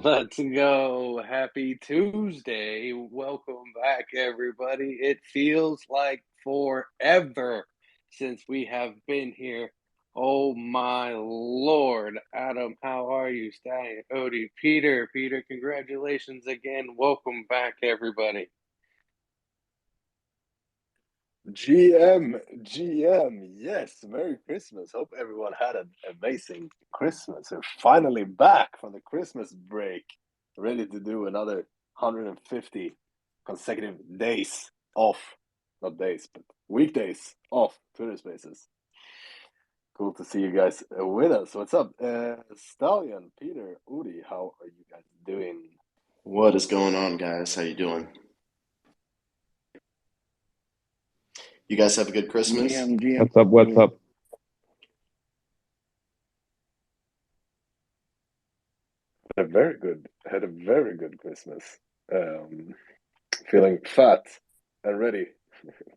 Let's go. Happy Tuesday. Welcome back, everybody. It feels like forever since we have been here. Oh my Lord. Adam, how are you? Stallion, Odie, Peter. Peter, congratulations again. Welcome back, everybody. GM, yes, Merry Christmas. Hope everyone had an amazing Christmas. We're finally back from the Christmas break, ready to do another 150 consecutive days off. Not days, but weekdays off Twitter Spaces. Cool to see you guys with us. What's up? Stallion, Peter, Udi, how are you guys doing? What is going on, guys? How you doing? You guys have a good Christmas? GM. What's up? What's up? Had a very good Christmas. Feeling fat and ready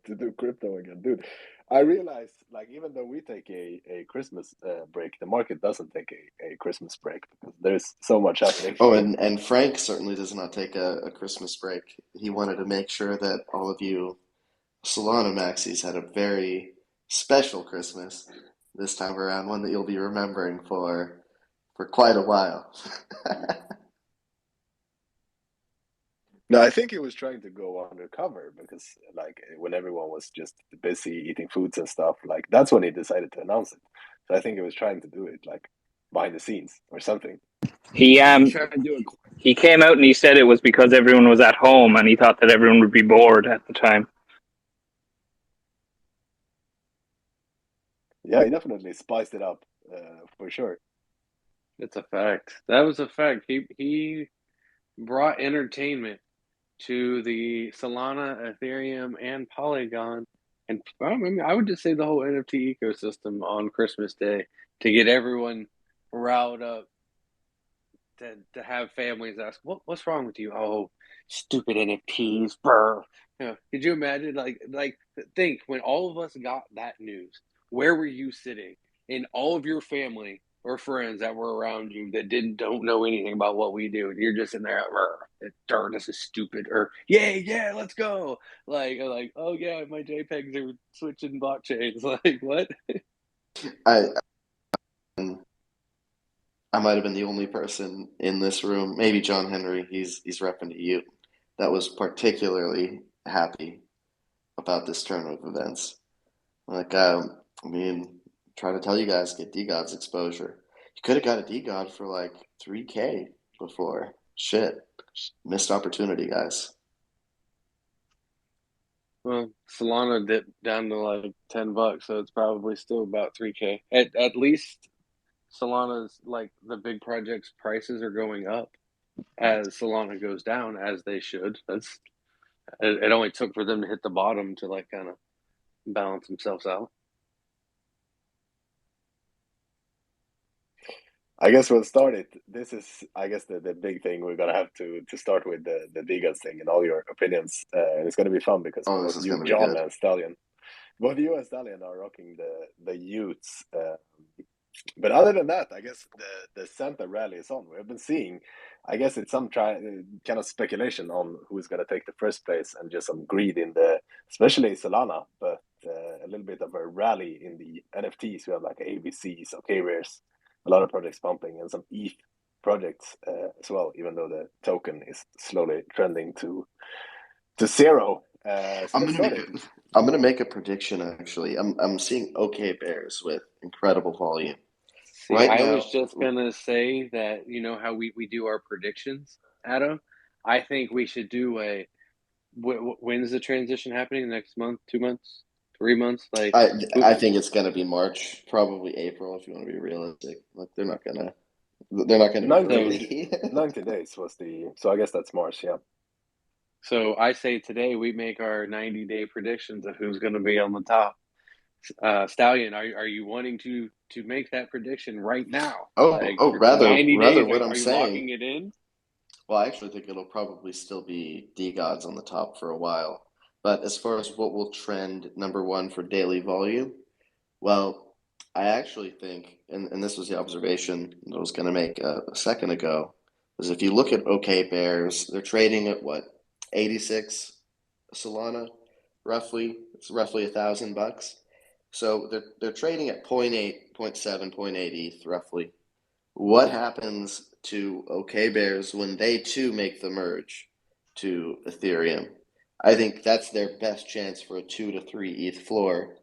to do crypto again, dude. I realized, like, even though we take a Christmas break, the market doesn't take a Christmas break because there's so much happening. Oh, and Frank certainly does not take a Christmas break. He wanted to make sure that all of you Solana maxis had a very special Christmas this time around, one that you'll be remembering for quite a while. No, I think he was trying to go undercover because, like, when everyone was just busy eating foods and stuff, like, that's when he decided to announce it. So I think he was trying to do it, like, behind the scenes or something. He came out and he said it was because everyone was at home and he thought that everyone would be bored at the time. Yeah, he definitely spiced it up, for sure. It's a fact. That was a fact. He brought entertainment to the Solana, Ethereum, and Polygon, and I mean, I would just say the whole NFT ecosystem on Christmas Day to get everyone riled up to have families ask, what's wrong with you? Oh, stupid NFTs, brr. Could you imagine? Like think when all of us got that news, where were you sitting? And all of your family or friends that were around you that don't know anything about what we do, and you're just in there, this is stupid, or yeah, let's go. Like, oh yeah, my JPEGs are switching blockchains. Like, what? I I might have been the only person in this room, maybe John Henry, he's repping to you, that was particularly happy about this turn of events. Like, I mean, try to tell you guys, get DeGods exposure. You could have got a DeGod for like 3K before. Shit. Missed opportunity, guys. Well, Solana dipped down to like $10, so it's probably still about 3K. At least Solana's like the big projects prices are going up as Solana goes down, as they should. It only took for them to hit the bottom to like kind of balance themselves out. I guess we'll start it. This is, I guess, the big thing we're gonna have to start with the DeGods thing and all your opinions. And it's gonna be fun because Oh, this both is you, going to be John, good. and Stallion, both you and Stallion are rocking the Utes. But other than that, I guess the Santa rally is on. We've been seeing, I guess it's some kind of speculation on who's gonna take the first place and just some greed in especially Solana, but a little bit of a rally in the NFTs. We have like ABCs, OK rares, a lot of projects pumping, and some ETH projects as well. Even though the token is slowly trending to zero. So I'm let's gonna start make it. I'm gonna make a prediction actually. I'm seeing OK bears with incredible volume. See, Right I now, was just gonna say that you know how we do our predictions, Adam. I think we should do when's the transition happening? Next month, 2 months, 3 months? Like, I who, I think it's gonna be March, probably April if you want to be realistic. Like they're not gonna be 90, greedy. 90 days was so I guess that's March, yeah. so I say today we make our 90-day predictions of who's going to be on the top. Stallion, are you wanting to make that prediction right now? Like Oh, for rather 90 rather days, what I'm are you saying. locking it in? Well, I actually think it'll probably still be DeGods on the top for a while. But as far as what will trend number one for daily volume, well, I actually think, and this was the observation that I was going to make a second ago, Because if you look at OK Bears, they're trading at what, 86 Solana, roughly. It's roughly $1,000. So they're trading at 0.8, 0.7, 0.8 ETH, roughly. What happens to OK Bears when they too make the merge to Ethereum? I think that's their best chance for a 2 to 3 ETH floor.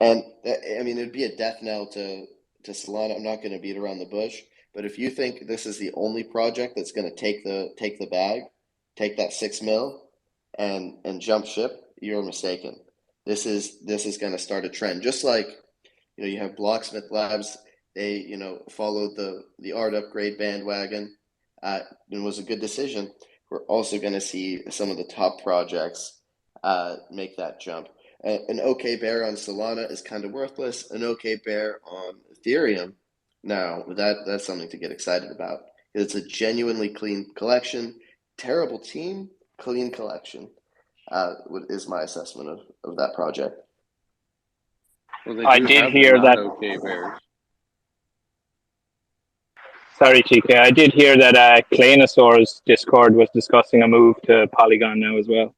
And I mean, it'd be a death knell to Solana. I'm not going to beat around the bush, but if you think this is the only project that's going to take the bag, take that 6 mil, and jump ship, you're mistaken. This is going to start a trend, just like you have Blocksmith Labs. They followed the art upgrade bandwagon. It was a good decision. We're also going to see some of the top projects make that jump. An OK Bear on Solana is kind of worthless. An OK Bear on Ethereum, now that's something to get excited about. It's a genuinely clean collection. Terrible team, clean collection is my assessment of that project. Well, they I do did have the hear that. non-OK Bears. Sorry, TK. I did hear that Claynosaur's Discord was discussing a move to Polygon now as well.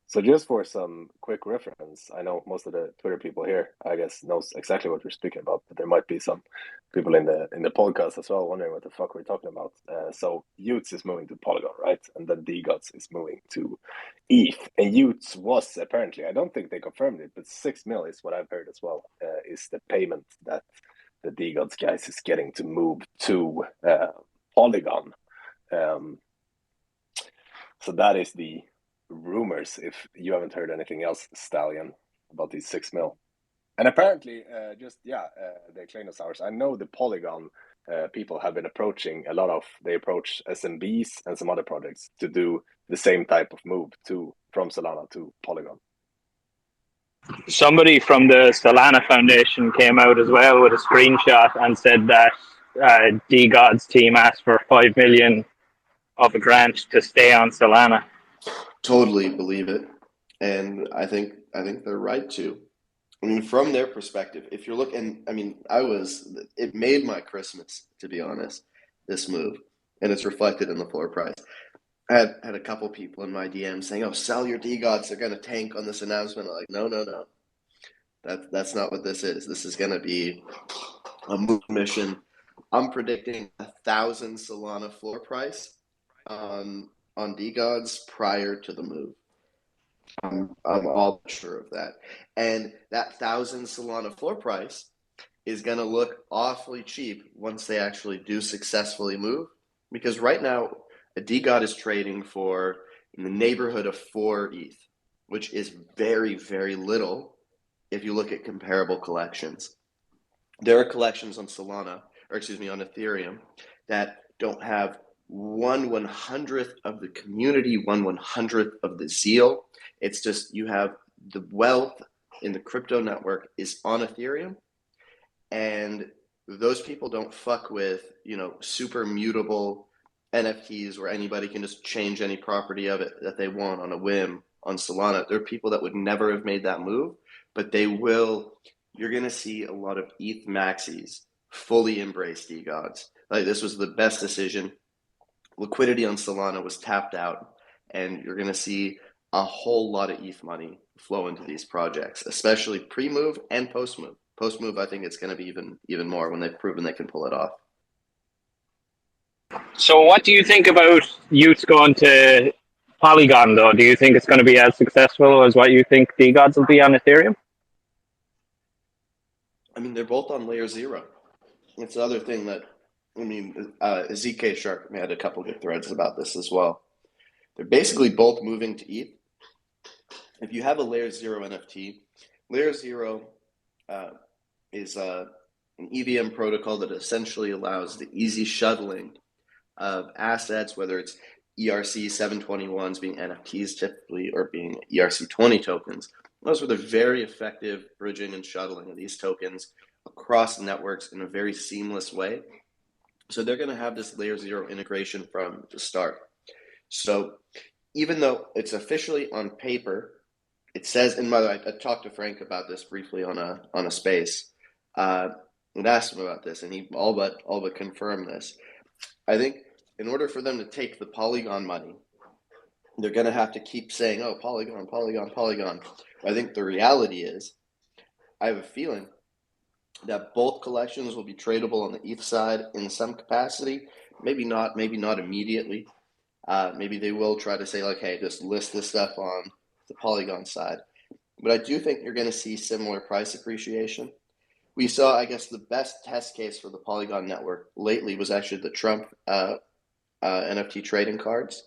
So just for some quick reference, I know most of the Twitter people here, I guess, knows exactly what we're speaking about, but there might be some people in the podcast as well wondering what the fuck we're talking about. So y00ts is moving to Polygon, right? And then DeGods is moving to ETH. And y00ts was apparently, I don't think they confirmed it, but 6 mil is what I've heard as well, is the payment that the DeGods guys is getting to move to Polygon. So that is the rumors, if you haven't heard anything else, Stallion, about these 6 mil. And apparently, the Claynosaurs, I know the Polygon people have been approaching they approach SMBs and some other projects to do the same type of move from Solana to Polygon. Somebody from the Solana Foundation came out as well with a screenshot and said that DeGods team asked for 5 million of a grant to stay on Solana. Totally believe it, and I think they're right to. I mean, from their perspective, if you're looking, I mean, it made my Christmas, to be honest, this move, and it's reflected in the floor price. I had a couple people in my DM saying, "Oh, sell your DeGods, they're going to tank on this announcement." I'm like, no, that's not what this is. This is going to be a move mission. I'm predicting 1,000 Solana floor price on DeGods prior to the move. I'm all sure of that. And that 1,000 Solana floor price is going to look awfully cheap once they actually do successfully move. Because right now, a DeGod is trading for in the neighborhood of 4 ETH, which is very, very little if you look at comparable collections. There are collections on on Ethereum that don't have 1/100th of the community, 1/100th of the zeal. It's just you have the wealth in the crypto network is on Ethereum, and those people don't fuck with super mutable NFTs where anybody can just change any property of it that they want on a whim on Solana. There are people that would never have made that move, but they will. You're going to see a lot of ETH maxis fully embrace DeGods. Like, this was the best decision. Liquidity on Solana was tapped out, and you're going to see a whole lot of ETH money flow into these projects, especially pre-move and post-move. Post-move, I think it's going to be even more when they've proven they can pull it off. So what do you think about y00ts going to Polygon, though? Do you think it's going to be as successful as what you think DeGods will be on Ethereum? I mean, they're both on layer 0. It's the other thing that, I mean, ZK Shark had a couple good threads about this as well. They're basically both moving to ETH. If you have a layer 0 NFT, layer 0 is an EVM protocol that essentially allows the easy shuttling of assets, whether it's ERC 721s being NFTs typically, or being ERC20 tokens. Those were the very effective bridging and shuttling of these tokens across networks in a very seamless way. So they're going to have this layer 0 integration from the start. So even though it's officially on paper, it says, and by the way, I talked to Frank about this briefly on a space. and asked him about this, and he all but confirmed this. I think in order for them to take the Polygon money, they're going to have to keep saying, "Oh, Polygon, Polygon, Polygon." I think the reality is, I have a feeling that both collections will be tradable on the ETH side in some capacity. Maybe not immediately. Maybe they will try to say like, "Hey, just list this stuff on the Polygon side." But I do think you're going to see similar price appreciation. We saw, I guess, the best test case for the Polygon network lately was actually the Trump NFT trading cards.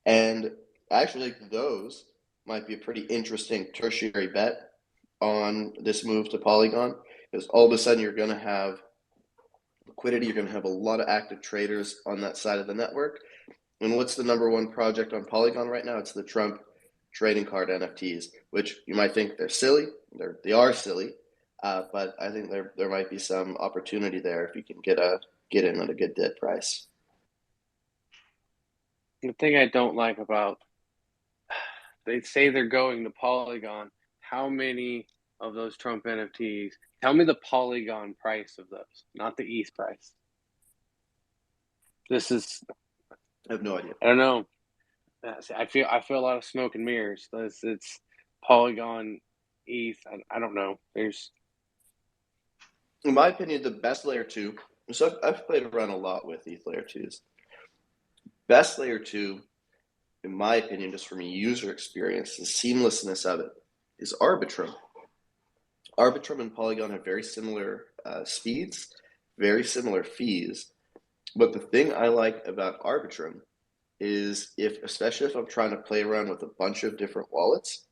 And I actually think those might be a pretty interesting tertiary bet on this move to Polygon, because all of a sudden you're going to have liquidity, you're going to have a lot of active traders on that side of the network. And what's the number one project on Polygon right now? It's the Trump trading card NFTs, which you might think they're silly. They are silly, but I think there might be some opportunity there if you can get in at a good dead price. The thing I don't like about, they say they're going to Polygon. How many of those Trump NFTs? Tell me the Polygon price of those, not the ETH price. This is, I have no idea. I don't know. I feel a lot of smoke and mirrors. It's Polygon, ETH. I don't know. There's, in my opinion, the best layer two. So I've played around a lot with ETH layer twos. Best layer two, in my opinion, just from a user experience, the seamlessness of it, is Arbitrum. Arbitrum and Polygon have very similar speeds, very similar fees. But the thing I like about Arbitrum is especially if I'm trying to play around with a bunch of different wallets,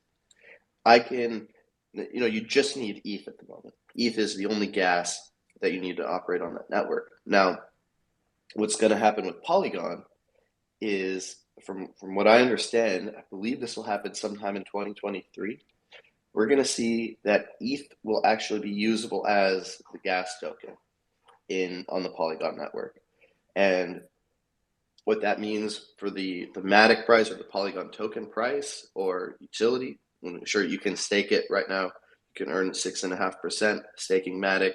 I can, you just need ETH at the moment. ETH is the only gas that you need to operate on that network. Now, what's going to happen with Polygon is, from what I understand, I believe this will happen sometime in 2023. We're going to see that ETH will actually be usable as the gas token on the Polygon network. And what that means for the Matic price or the Polygon token price or utility, I'm sure you can stake it right now. You can earn 6.5% staking Matic.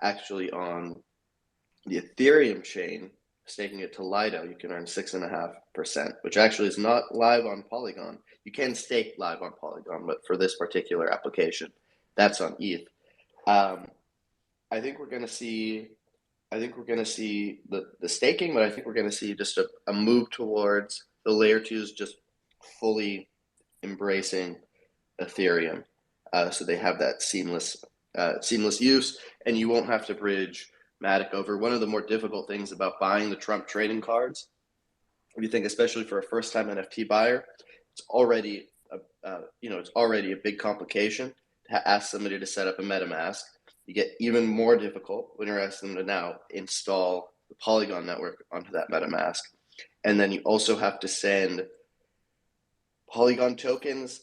Actually, on the Ethereum chain, staking it to Lido, you can earn 6.5%, which actually is not live on Polygon. You can stake live on Polygon, but for this particular application, that's on ETH. I think we're going to see the staking, but I think we're going to see just a move towards the layer twos just fully embracing Ethereum, so they have that seamless use, and you won't have to bridge Matic over. One of the more difficult things about buying the Trump trading cards, if you think especially for a first-time NFT buyer, it's already a big complication to ask somebody to set up a MetaMask. You get even more difficult when you're asking them to now install the Polygon network onto that MetaMask. And then you also have to send Polygon tokens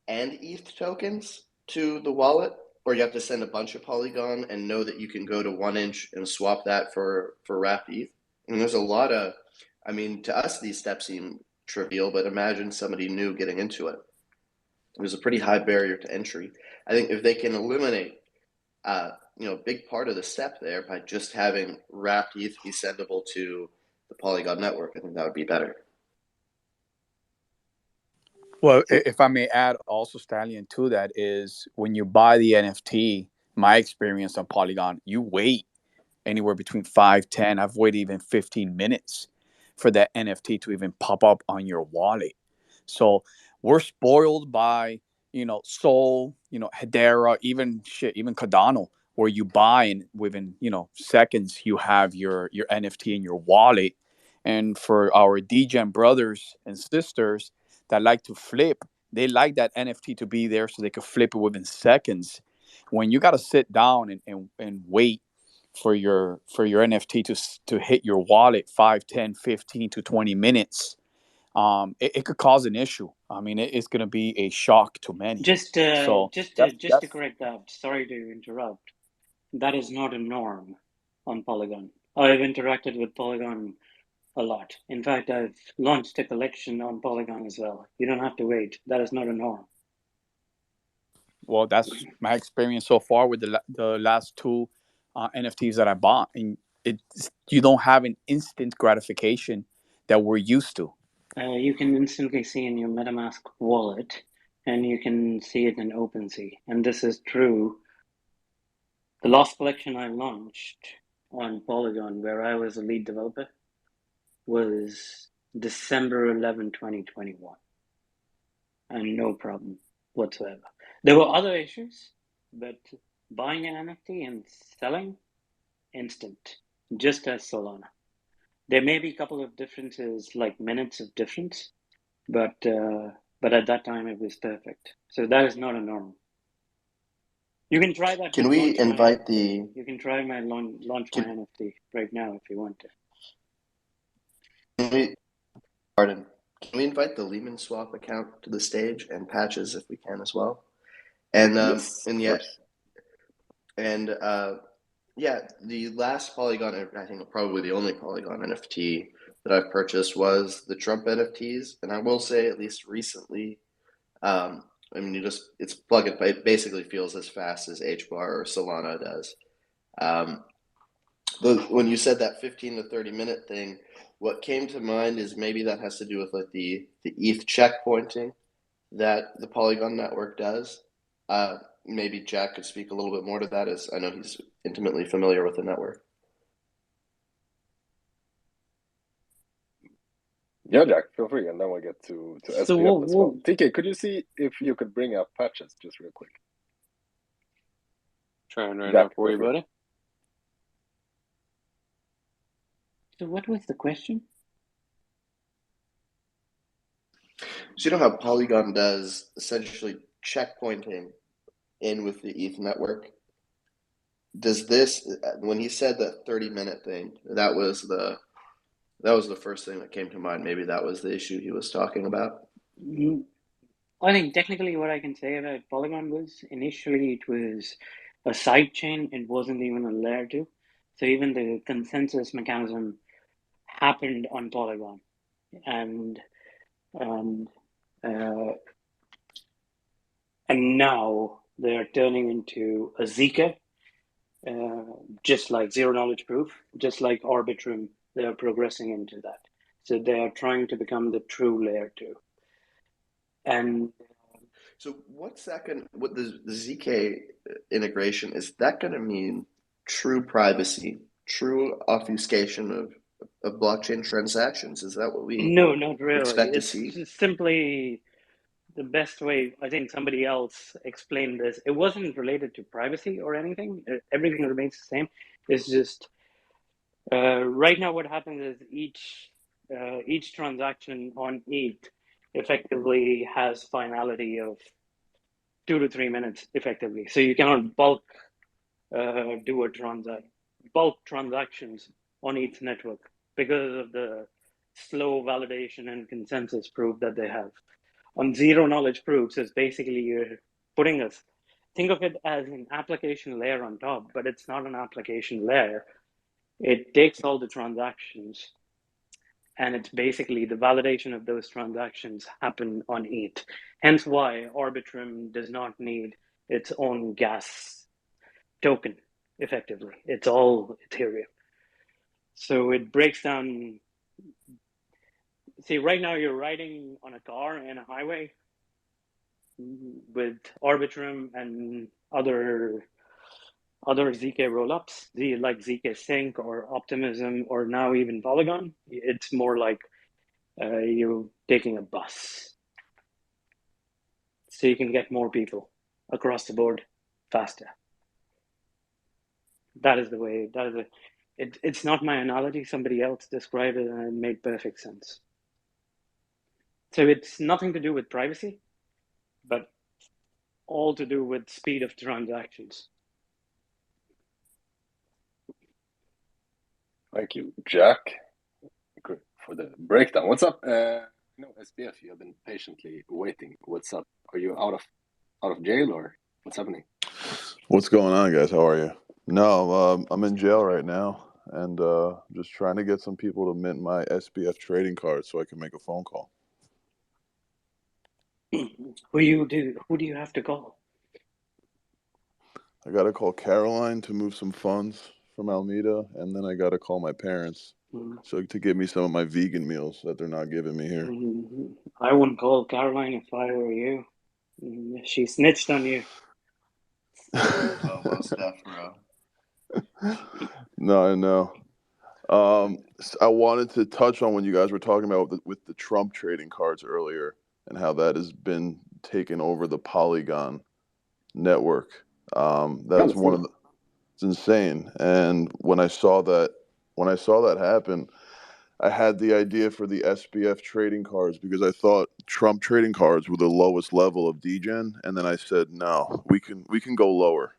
and ETH tokens to the wallet, or you have to send a bunch of Polygon and know that you can go to 1inch and swap that for wrapped ETH. And there's a lot of, to us, these steps seem trivial, but imagine somebody new getting into it. There's a pretty high barrier to entry. I think if they can eliminate a big part of the step there by just having wrapped ETH be sendable to the Polygon network, I think that would be better. Well, if I may add also, Stallion, to that is when you buy the NFT, my experience on Polygon, you wait anywhere between 5-10. I've waited even 15 minutes for that NFT to even pop up on your wallet. So we're spoiled by, Sol, Hedera, even Cardano, where you buy and within, seconds, you have your NFT in your wallet. And for our DGen brothers and sisters that like to flip, they like that NFT to be there so they could flip it within seconds. When you got to sit down and wait for your NFT to hit your wallet 5, 10, 15 to 20 minutes, it could cause an issue. It's going to be a shock to many. Just to correct that, sorry to interrupt. That is not a norm on Polygon. I've interacted with Polygon a lot. In fact, I've launched a collection on Polygon as well. You don't have to wait. That is not a norm. Well, that's my experience so far with the last two NFTs that I bought, and you don't have an instant gratification that we're used to. You can instantly see in your MetaMask wallet, and you can see it in OpenSea. And this is true. The last collection I launched on Polygon, where I was a lead developer, was December 11, 2021. And no problem whatsoever. There were other issues, but buying an NFT and selling, instant, just as Solana. There may be a couple of differences, like minutes of difference, but at that time it was perfect. So that is not a norm. You can try that. Can we invite the? You can try my launch my NFT right now if you want to. Pardon. Can we invite the Lehman Swap account to the stage, and Patches if we can as well? And Yes, yeah, the last Polygon, I think probably the only Polygon NFT that I've purchased was the Trump NFTs, and I will say, at least recently, I mean, it's plug and play. It basically feels as fast as HBAR or Solana does. When you said that 15 to 30 minute thing, what came to mind is maybe that has to do with like the ETH checkpointing that the Polygon network does. Maybe Jack could speak a little bit more to that, as I know he's intimately familiar with the network. Yeah, Jack, feel free, and then we'll get to SPF as well. TK, could you see if you could bring up Patches just real quick? Trying right now for you, buddy. So what was the question? So you know how Polygon does essentially checkpointing in with the ETH network? Does this, when he said that 30-minute thing, that was the first thing that came to mind. Maybe that was the issue he was talking about. I think technically what I can say about Polygon was initially it was a sidechain. It wasn't even a layer 2. So even the consensus mechanism happened on Polygon. And now they are turning into a ZK, just like zero knowledge proof, just like Arbitrum. They are progressing into that. So they are trying to become the true layer 2. And so what's that going? What the ZK integration is that going to mean? True privacy, true obfuscation of blockchain transactions. Is that what we no, not really. expect to it's see? Just simply the best way. I think somebody else explained this. It wasn't related to privacy or anything. Everything remains the same. It's just right now what happens is each transaction on ETH effectively has finality of 2 to 3 minutes effectively. So you cannot bulk bulk transactions on ETH network because of the slow validation and consensus proof that they have. On zero knowledge proofs is basically you're putting think of it as an application layer on top, but it's not an application layer. It takes all the transactions, and it's basically the validation of those transactions happen on ETH. Hence why Arbitrum does not need its own gas token, effectively. It's all Ethereum. So it breaks down. See, right now you're riding on a car in a highway with Arbitrum and other ZK rollups, like ZK Sync or Optimism or now even Polygon. It's more like you taking a bus. So you can get more people across the board faster. That is the way. It's not my analogy. Somebody else described it and it made perfect sense. So it's nothing to do with privacy, but all to do with speed of transactions. Thank you, Jack. Good for the breakdown. What's up? SPF, you have been patiently waiting. What's up? Are you out of jail or what's happening? What's going on, guys? How are you? No, I'm in jail right now, and just trying to get some people to mint my SPF trading card so I can make a phone call. Who do you have to call? I got to call Caroline to move some funds from Alameda, and then I got to call my parents so to give me some of my vegan meals that they're not giving me here. I wouldn't call Caroline if I were you. She snitched on you. Oh, most deaf, bro. No, I know. I wanted to touch on when you guys were talking about with the Trump trading cards earlier and how that has been taken over the Polygon network. That's one of the, it's insane. And when I saw that happen, I had the idea for the SBF trading cards because I thought Trump trading cards were the lowest level of degen, and then I said, no, we can go lower.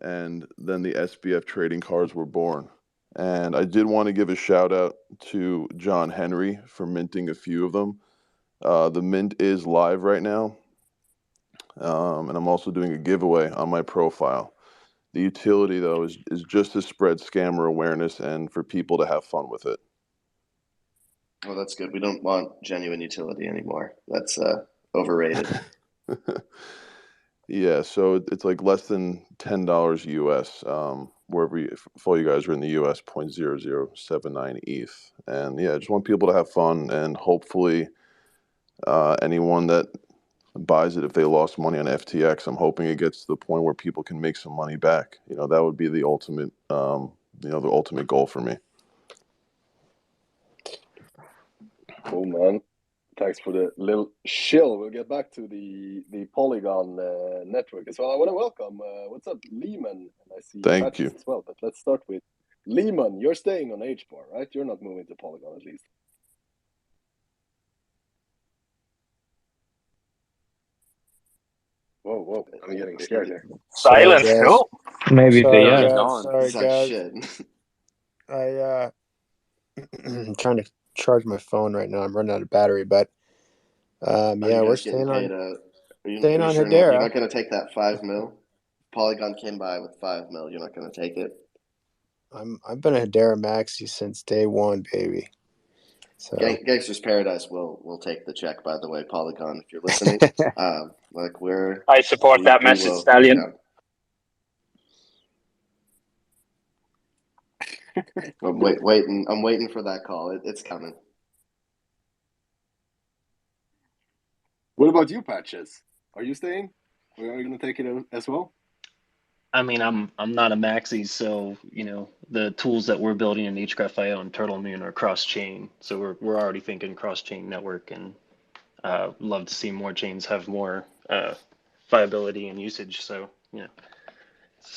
And then the SBF trading cards were born. And I did want to give a shout out to John Henry for minting a few of them. The mint is live right now. And I'm also doing a giveaway on my profile. The utility, though, is just to spread scammer awareness and for people to have fun with it. Well, that's good. We don't want genuine utility anymore. That's overrated. Yeah, so it's like less than $10 US. Wherever if all you guys are in the US, 0.0079 ETH. And yeah, I just want people to have fun, and hopefully anyone that buys it, if they lost money on FTX, I'm hoping it gets to the point where people can make some money back. That would be the ultimate, the ultimate goal for me. Cool, man. Thanks for the little chill. We'll get back to the Polygon network as well. I want to welcome, what's up, Lehman? And I see Thank Patches you. as well. But let's start with Lehman. You're staying on HBAR, right? You're not moving to Polygon at least. Whoa. I'm getting scared here. Silence, cool. Maybe He's the gone. Sorry, guys. Shit. I'm trying to charge my phone right now. I'm running out of battery, but yeah, we're staying on Hedera. You're not going to take that 5 mil? Polygon came by with 5 mil. You're not going to take it? I've been a Hedera maxi since day one, baby. So Gangster's Paradise will take the check. By the way, Polygon, if you're listening, I support that message, Stallion. I'm waiting for that call. It's coming. What about you, Patches? Are you staying? Or are you going to take it as well? I mean, I'm not a maxi, so the tools that we're building in HGraphIO and TurtleMoon are cross-chain. So we're already thinking cross-chain network, and love to see more chains have more viability and usage. So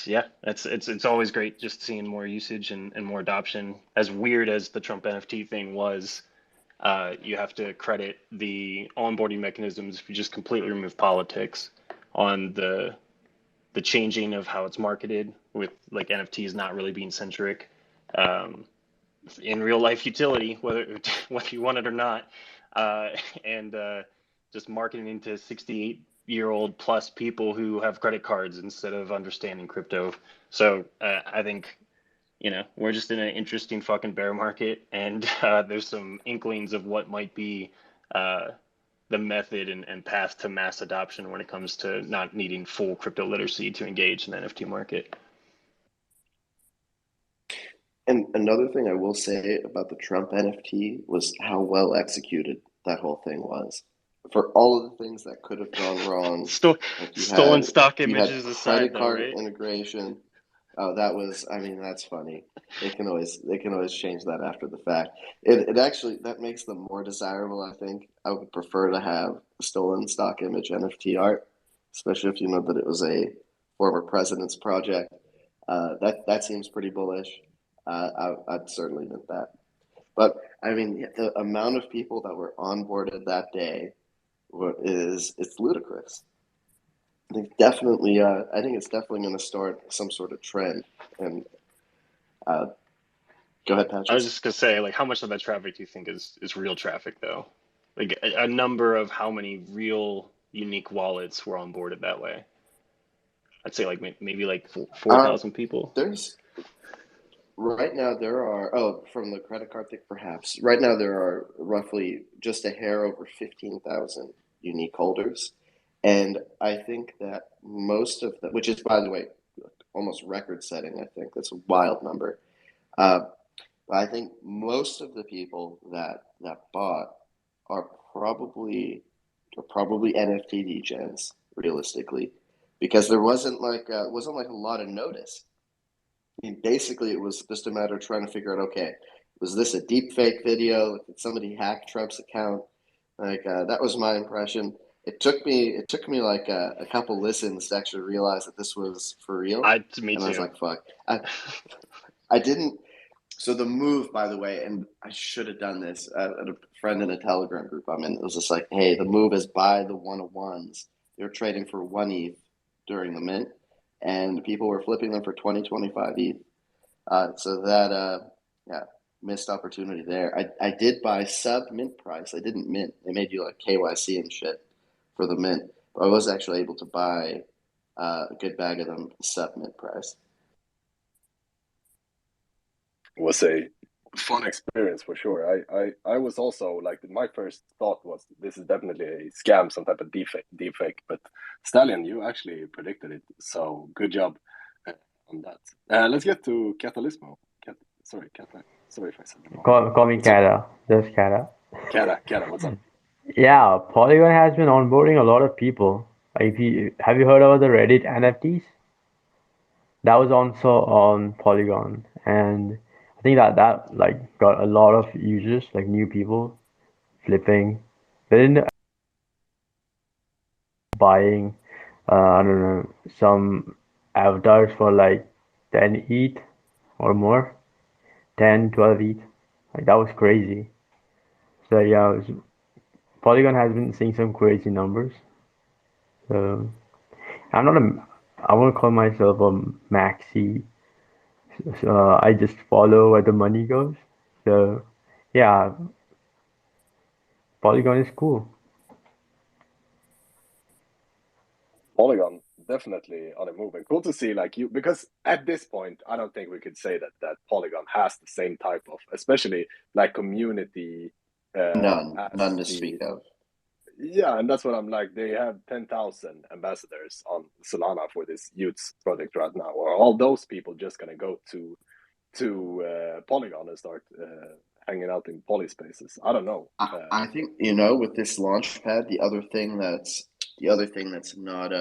it's always great just seeing more usage and more adoption. As weird as the Trump NFT thing was, you have to credit the onboarding mechanisms if you just completely remove politics on the changing of how it's marketed, with like NFTs not really being centric in real life utility, whether you want it or not, and just marketing into 68-year-old plus people who have credit cards instead of understanding crypto. So I think we're just in an interesting fucking bear market, and there's some inklings of what might be the method and path to mass adoption when it comes to not needing full crypto literacy to engage in the NFT market. And another thing I will say about the Trump NFT was how well executed that whole thing was. For all of the things that could have gone wrong, stolen stock images aside, credit card though, right? integration. Oh, that's funny. They can always change that after the fact. It actually, that makes them more desirable, I think. I would prefer to have a stolen stock image NFT art, especially if you know that it was a former president's project. That seems pretty bullish. I'd certainly mint that. But I mean, the amount of people that were onboarded that day it's ludicrous. I think it's definitely going to start some sort of trend. And go ahead, Patrick. I was just gonna say, like, how much of that traffic do you think is real traffic, though? Like a number of how many real unique wallets were onboarded that way? I'd say like maybe like 4,000 people. Right now there are from the credit card thing, perhaps. Right now there are roughly just a hair over 15,000 unique holders. And I think that most of them, which is, by the way, almost record-setting. I think that's a wild number. But I think most of the people that bought are probably NFT degens, realistically, because there wasn't like a lot of notice. I mean, basically, it was just a matter of trying to figure out, okay, was this a deep fake video? Did somebody hack Trump's account? Like that was my impression. It took me like a couple listens to actually realize that this was for real. Me too. I was like, fuck. I didn't. So the move, by the way, and I should have done this. A friend in a Telegram group I'm in, it was just like, hey, the move is buy the 101s. They're trading for 1 ETH during the mint, and people were flipping them for 20, 25 ETH. So that, yeah, missed opportunity there. I did buy sub mint price. I didn't mint. They made you like KYC and shit for the mint. But I was actually able to buy a good bag of them sub mint price. It was a fun experience for sure. I was also like, my first thought was this is definitely a scam, some type of deepfake. But Stallion, you actually predicted it, so good job on that. Let's get to Catalysmo. Sorry if I said that wrong. Call me Kata. Just Kata. Kata, what's up? Yeah, Polygon has been onboarding a lot of people. Have you heard about the Reddit NFTs? That was also on Polygon, and I think that like got a lot of users, like new people flipping. They didn't buying, I don't know, some avatars for like 10 ETH or more, 10, 12 ETH. Like that was crazy. So yeah, Polygon has been seeing some crazy numbers. So I'm not a, I won't call myself a maxi. So I just follow where the money goes. So yeah, Polygon is cool. Polygon definitely on a move, and cool to see like you, because at this point I don't think we could say that Polygon has the same type of, especially like community. None to speak of. Yeah, and that's what I'm like. They have 10,000 ambassadors on Solana for this Y00ts project right now. Or all those people just gonna go to Polygon and start hanging out in poly spaces? I don't know. I think with this launch pad, the other thing that's not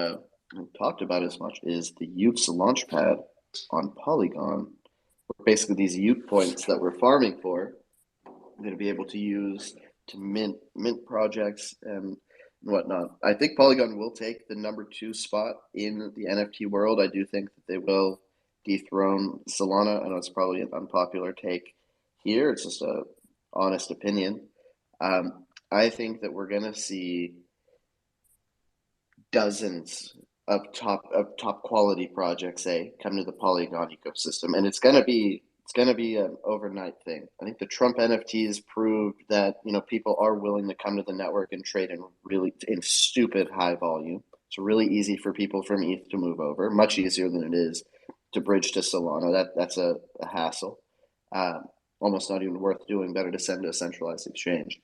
talked about as much is the Y00ts launch pad on Polygon. Basically, these Y00ts points that we're farming for, we're going to be able to use to mint projects and whatnot. I think Polygon will take the number 2 spot in the NFT world. I do think that they will dethrone Solana. I know it's probably an unpopular take here. It's just a honest opinion. I think that we're going to see dozens of top quality projects come to the Polygon ecosystem, and it's going to be an overnight thing. I think the Trump NFTs proved that people are willing to come to the network and trade in stupid high volume. It's really easy for people from ETH to move over, much easier than it is to bridge to Solana. That's a hassle. Almost not even worth doing. Better to send to a centralized exchange.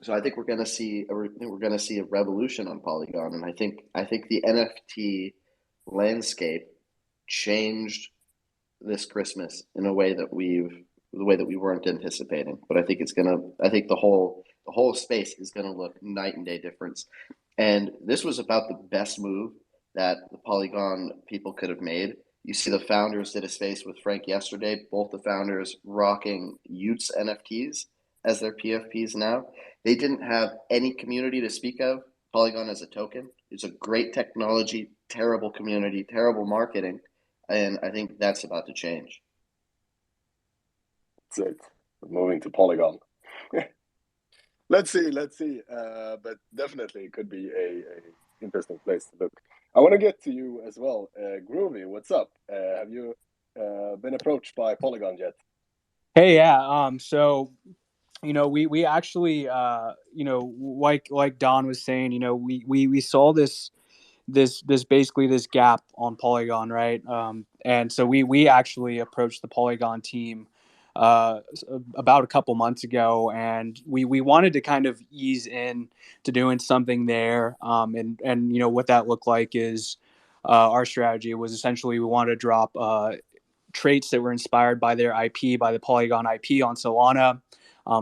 So I think we're going to see a revolution on Polygon, and I think the NFT landscape changed this Christmas in a way that we weren't anticipating. But I think the whole space is gonna look night and day difference. And this was about the best move that the Polygon people could have made. You see, the founders did a space with Frank yesterday. Both the founders rocking Y00ts NFTs as their PFPs now. They didn't have any community to speak of. Polygon as a token. It's a great technology, terrible community, terrible marketing. And I think that's about to change. That's it. Moving to Polygon. Let's see. But definitely it could be a interesting place to look. I want to get to you as well. Groovy, what's up? Have you been approached by Polygon yet? Hey, yeah. So, we actually, like Don was saying, we saw this basically this gap on Polygon, right? And so we actually approached the Polygon team about a couple months ago, and we wanted to kind of ease in to doing something there. And what that looked like is our strategy was essentially we wanted to drop traits that were inspired by their IP, by the Polygon IP on Solana.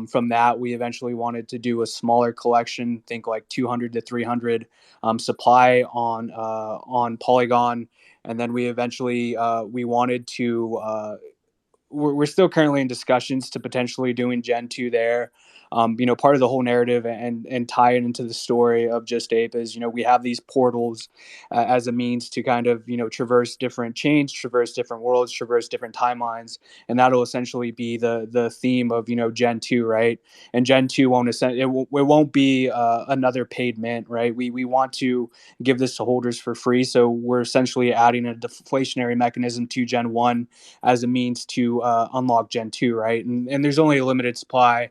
From that, we eventually wanted to do a smaller collection, think like 200 to 300 supply on Polygon, and then we eventually we wanted to. We're still currently in discussions to potentially doing Gen 2 there. Part of the whole narrative and tie it into the story of Just Ape is, we have these portals as a means to kind of, traverse different chains, traverse different worlds, traverse different timelines. And that'll essentially be the theme of, Gen 2, right? And Gen 2 won't be another paid mint, right? We want to give this to holders for free. So we're essentially adding a deflationary mechanism to Gen 1 as a means to unlock Gen 2, right? And there's only a limited supply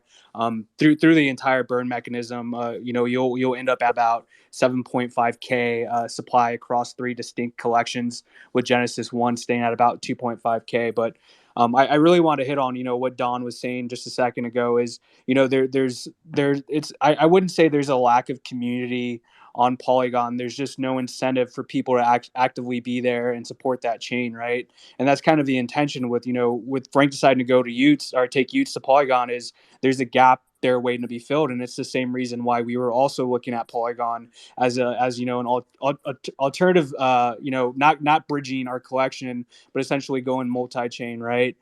through the entire burn mechanism. You'll end up at about 7.5k supply across 3 distinct collections, with Genesis 1 staying at about 2.5k. But I really want to hit on what Don was saying just a second ago is I wouldn't say there's a lack of community on Polygon. There's just no incentive for people to actively be there and support that chain, right? And that's kind of the intention with Frank deciding to go to y00ts or take y00ts to Polygon, is there's a gap there waiting to be filled. And it's the same reason why we were also looking at Polygon as an alternative, not bridging our collection, but essentially going multi-chain, right?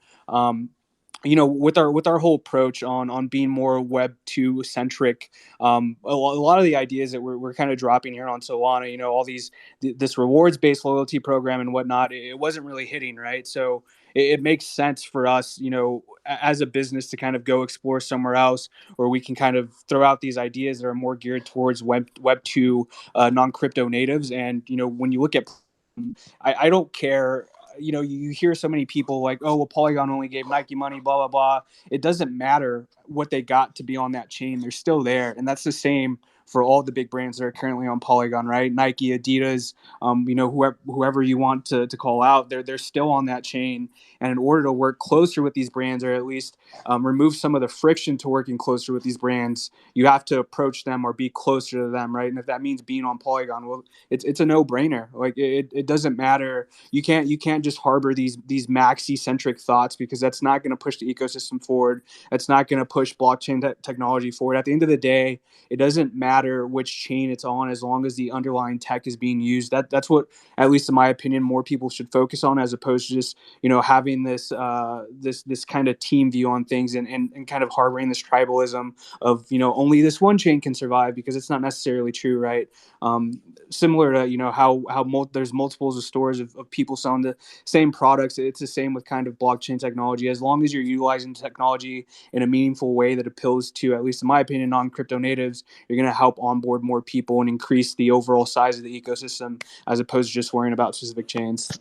With our whole approach on being more Web 2 centric, a lot of the ideas that we're kind of dropping here on Solana, all this rewards based loyalty program and whatnot, it wasn't really hitting, right? So it makes sense for us, as a business, to kind of go explore somewhere else where we can kind of throw out these ideas that are more geared towards Web 2 non crypto natives. And when you look at, I don't care. You hear so many people like, oh, well, Polygon only gave Nike money, blah, blah, blah. It doesn't matter what they got to be on that chain. They're still there. And that's the same for all the big brands that are currently on Polygon, right? Nike, Adidas, whoever you want to call out, they're still on that chain. And in order to work closer with these brands, or at least remove some of the friction to working closer with these brands, you have to approach them or be closer to them, right? And if that means being on Polygon, well, it's a no-brainer. Like it doesn't matter. You can't just harbor these maxi centric thoughts, because that's not going to push the ecosystem forward. That's not going to push blockchain technology forward. At the end of the day, it doesn't matter which chain it's on, as long as the underlying tech is being used. That's what, at least in my opinion, more people should focus on, as opposed to just having this this kind of team view on things, and kind of harboring this tribalism of only this one chain can survive, because it's not necessarily true, right? Similar to how there's multiples of stores of people selling the same products. It's the same with kind of blockchain technology. As long as you're utilizing technology in a meaningful way that appeals to, at least in my opinion, non-crypto natives, you're going to help onboard more people and increase the overall size of the ecosystem, as opposed to just worrying about specific chains.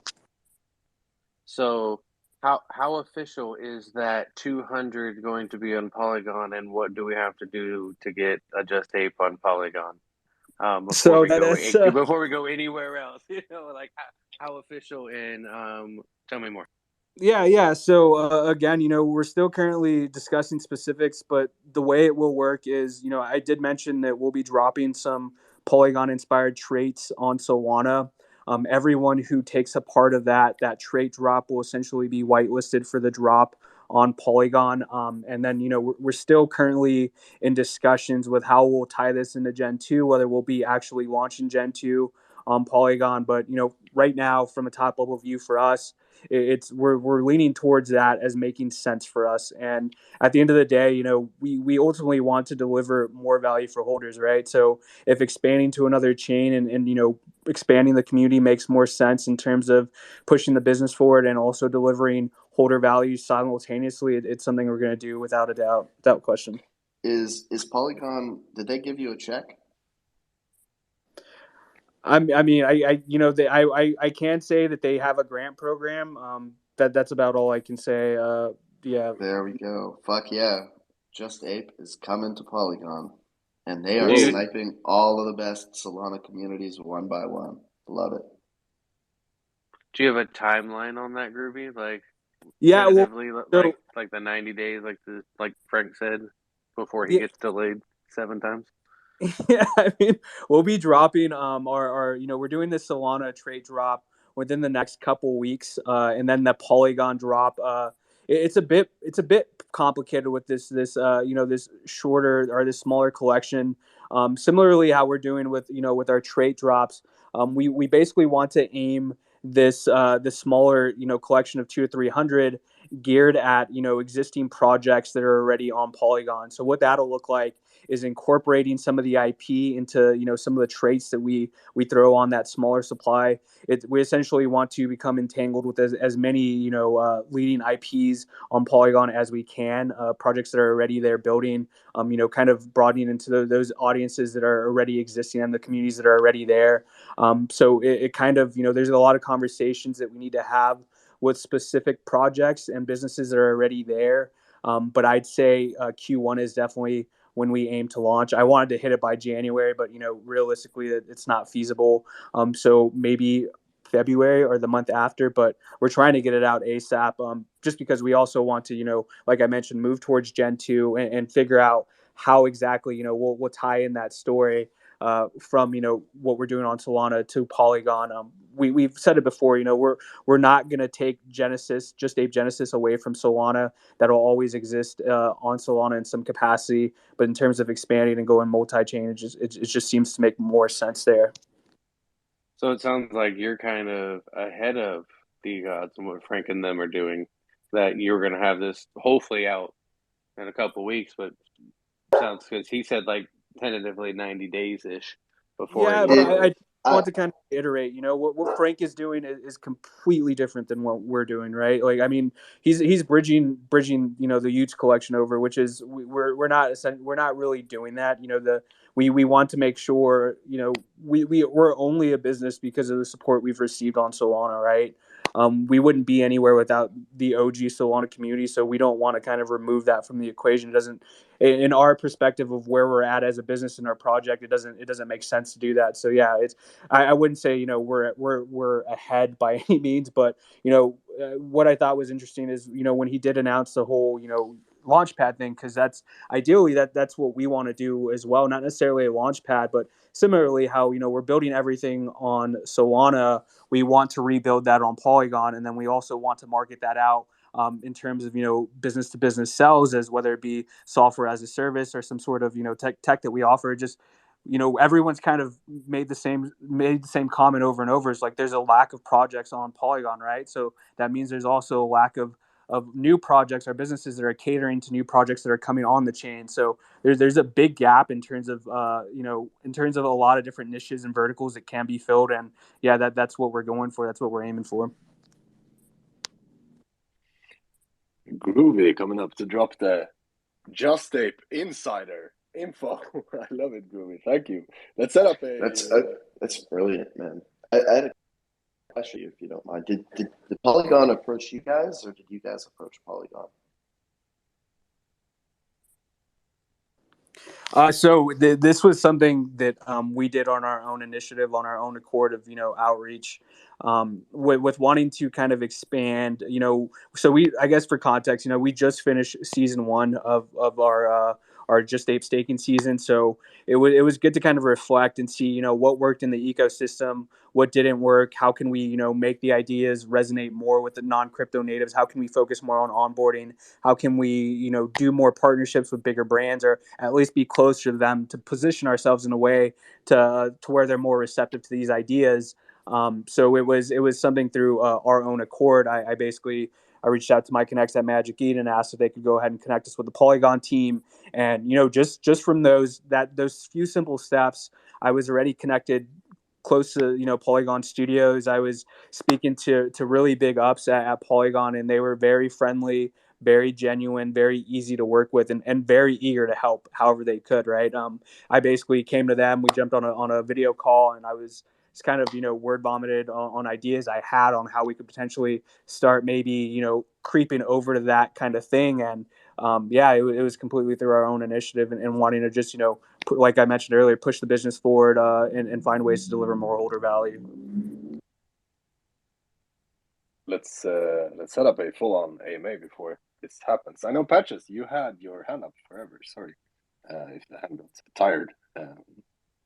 So how official is that 200 going to be on Polygon, and what do we have to do to get a Just Ape on Polygon? Before we go anywhere else, like how official, and tell me more. Yeah. So again, we're still currently discussing specifics, but the way it will work is, I did mention that we'll be dropping some Polygon inspired traits on Solana. Everyone who takes a part of that trait drop will essentially be whitelisted for the drop on Polygon. And then, we're still currently in discussions with how we'll tie this into Gen 2, whether we'll be actually launching Gen 2 on Polygon. But, right now, from a top level view for us, we're leaning towards that as making sense for us. And at the end of the day, we ultimately want to deliver more value for holders, right? So if expanding to another chain and expanding the community makes more sense in terms of pushing the business forward and also delivering holder value simultaneously, it's something we're going to do without a doubt, without question. Is Polygon, did they give you a check? I can say that they have a grant program. That's about all I can say. Yeah. There we go. Fuck yeah. Just Ape is coming to Polygon, and they are sniping all of the best Solana communities one by one. Love it. Do you have a timeline on that, Groovy? Like, yeah, like the 90 days, like Frank said, before he gets delayed 7 times? Yeah, I mean, we'll be dropping our we're doing the Solana trade drop within the next couple weeks, and then the Polygon drop. It's a bit complicated with this shorter or this smaller collection. Similarly, how we're doing with our trade drops, we basically want to aim this smaller collection of 2 or 300 geared at existing projects that are already on Polygon. So what that'll look like is incorporating some of the IP into some of the traits that we throw on that smaller supply. We essentially want to become entangled with as many leading IPs on Polygon as we can, projects that are already there building, kind of broadening into those audiences that are already existing and the communities that are already there. So it kind of there's a lot of conversations that we need to have with specific projects and businesses that are already there. But I'd say Q1 is definitely when we aim to launch. I wanted to hit it by January, but realistically, it's not feasible. So maybe February or the month after, but we're trying to get it out ASAP. Just because we also want to, like I mentioned, move towards Gen 2 and figure out how exactly, we'll tie in that story from what we're doing on Solana to Polygon. We've said it before. We're not going to take Genesis, just Ape Genesis, away from Solana. That'll always exist on Solana in some capacity. But in terms of expanding and going multi-chain, it just seems to make more sense there. So it sounds like you're kind of ahead of DeGods and what Frank and them are doing. That you're going to have this hopefully out in a couple of weeks, but sounds because he said like tentatively 90 days ish before. Yeah, but I want to kind of iterate. What Frank is doing is completely different than what we're doing, right? Like, I mean, he's bridging the Y00ts collection over, which is we're not really doing that. We want to make sure we're only a business because of the support we've received on Solana, right? We wouldn't be anywhere without the OG Solana community, so we don't want to kind of remove that from the equation. It doesn't, in our perspective of where we're at as a business in our project, it doesn't make sense to do that. So yeah, I wouldn't say we're ahead by any means, but what I thought was interesting is when he did announce the whole launchpad thing, because that's ideally that's what we want to do as well, not necessarily a launchpad, but similarly how we're building everything on Solana, we want to rebuild that on Polygon, and then we also want to market that out in terms of business to business sales, as whether it be software as a service or some sort of tech that we offer. Just everyone's kind of made the same comment over and over. It's like there's a lack of projects on Polygon, right? So that means there's also a lack of new projects or businesses that are catering to new projects that are coming on the chain. So there's a big gap in terms of in terms of a lot of different niches and verticals that can be filled. And yeah, that's what we're going for. That's what we're aiming for. Groovy coming up to drop the Just Ape Insider info. I love it, Groovy. Thank you. Let's set up That's brilliant, man. I had a question, if you don't mind. Did Polygon approach you guys, or did you guys approach Polygon? So this was something that we did on our own initiative, on our own accord of outreach, with wanting to kind of expand. So I guess for context, we just finished season 1 of our Just Ape staking season. So it was good to kind of reflect and see what worked in the ecosystem, what didn't work, how can we make the ideas resonate more with the non-crypto natives, how can we focus more on onboarding, how can we do more partnerships with bigger brands, or at least be closer to them to position ourselves in a way to where they're more receptive to these ideas. So it was something through our own accord. I reached out to my connects at Magic Eden and asked if they could go ahead and connect us with the Polygon team. And just from those few simple steps, I was already connected close to Polygon Studios. I was speaking to really big ups at Polygon, and they were very friendly, very genuine, very easy to work with, and very eager to help however they could, right? I basically came to them, we jumped on a video call, and I was just kind of word vomited on ideas I had on how we could potentially start maybe creeping over to that kind of thing. And it was completely through our own initiative and wanting to just like I mentioned earlier, push the business forward and find ways to deliver more holder value. Let's set up a full-on AMA before this happens. I know, Patches, you had your hand up forever. Sorry if the hand got tired.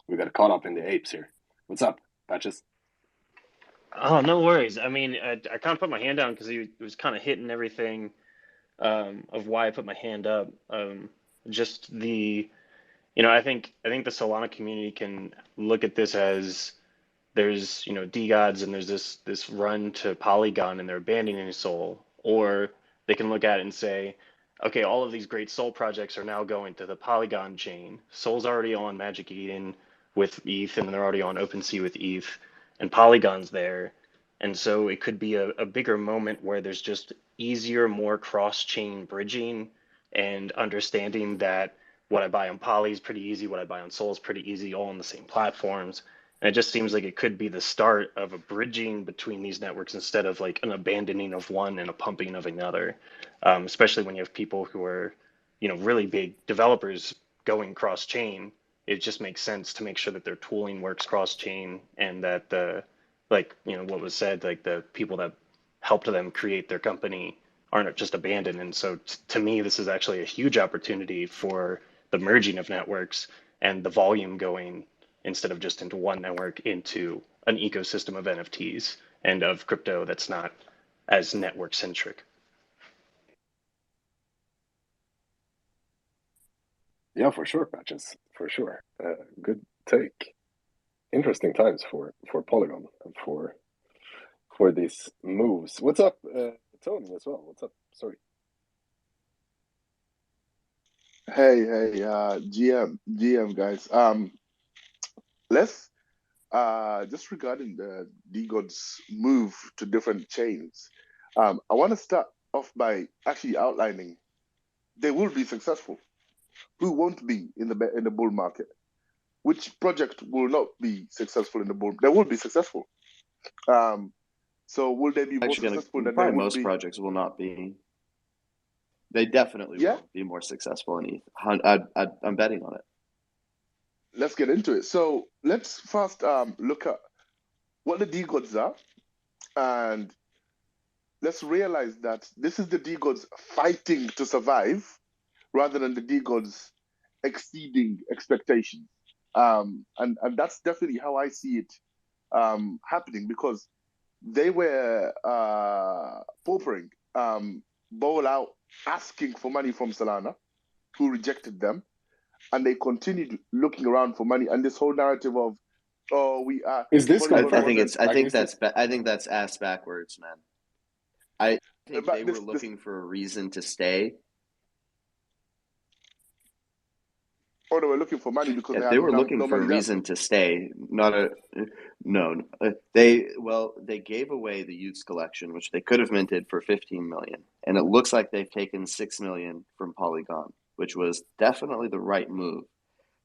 We got caught up in the apes here. What's up, Patches? Oh, no worries. I mean, I kind of put my hand down because he was kind of hitting everything of why I put my hand up. Just I think the Solana community can look at this as there's DeGods and there's this run to Polygon and they're abandoning Sol, or they can look at it and say, okay, all of these great Sol projects are now going to the Polygon chain. Sol's already on Magic Eden with ETH, and they're already on OpenSea with ETH, and Polygon's there. And so it could be a bigger moment where there's just easier, more cross-chain bridging and understanding that what I buy on Poly is pretty easy, what I buy on Sol is pretty easy, all on the same platforms. And it just seems like it could be the start of a bridging between these networks instead of like an abandoning of one and a pumping of another, especially when you have people who are, really big developers going cross-chain. It just makes sense to make sure that their tooling works cross-chain and that what was said, like the people that helped them create their company aren't just abandoned. And so to me, this is actually a huge opportunity for the merging of networks and the volume going instead of just into one network into an ecosystem of NFTs and of crypto that's not as network centric. Yeah, for sure, Patches. For sure. Good take. Interesting times for Polygon and for these moves. What's up, Tony, as well? What's up? Sorry. Hey, GM guys. Let's just regarding the DeGods move to different chains. I want to start off by actually outlining they will be successful. Who won't be in the bull market? Which project will not be successful in the bull? They will be successful. So will they be more successful than probably most projects will not be? They definitely will be more successful in ETH. I'm betting on it. Let's get into it. So let's first look at what the DeGods are, and let's realize that this is the DeGods fighting to survive rather than the DeGods exceeding expectations. And that's definitely how I see it happening, because they were paupering, bowl out, asking for money from Solana, who rejected them, and they continued looking around for money. And this whole narrative of, oh, we are. Is this? I think that's ass backwards, man. I think they were looking for a reason to stay. Or they were looking for money because they were looking for a reason to stay. They gave away the Y00ts collection, which they could have minted for 15 million, and it looks like they've taken 6 million from Polygon, which was definitely the right move.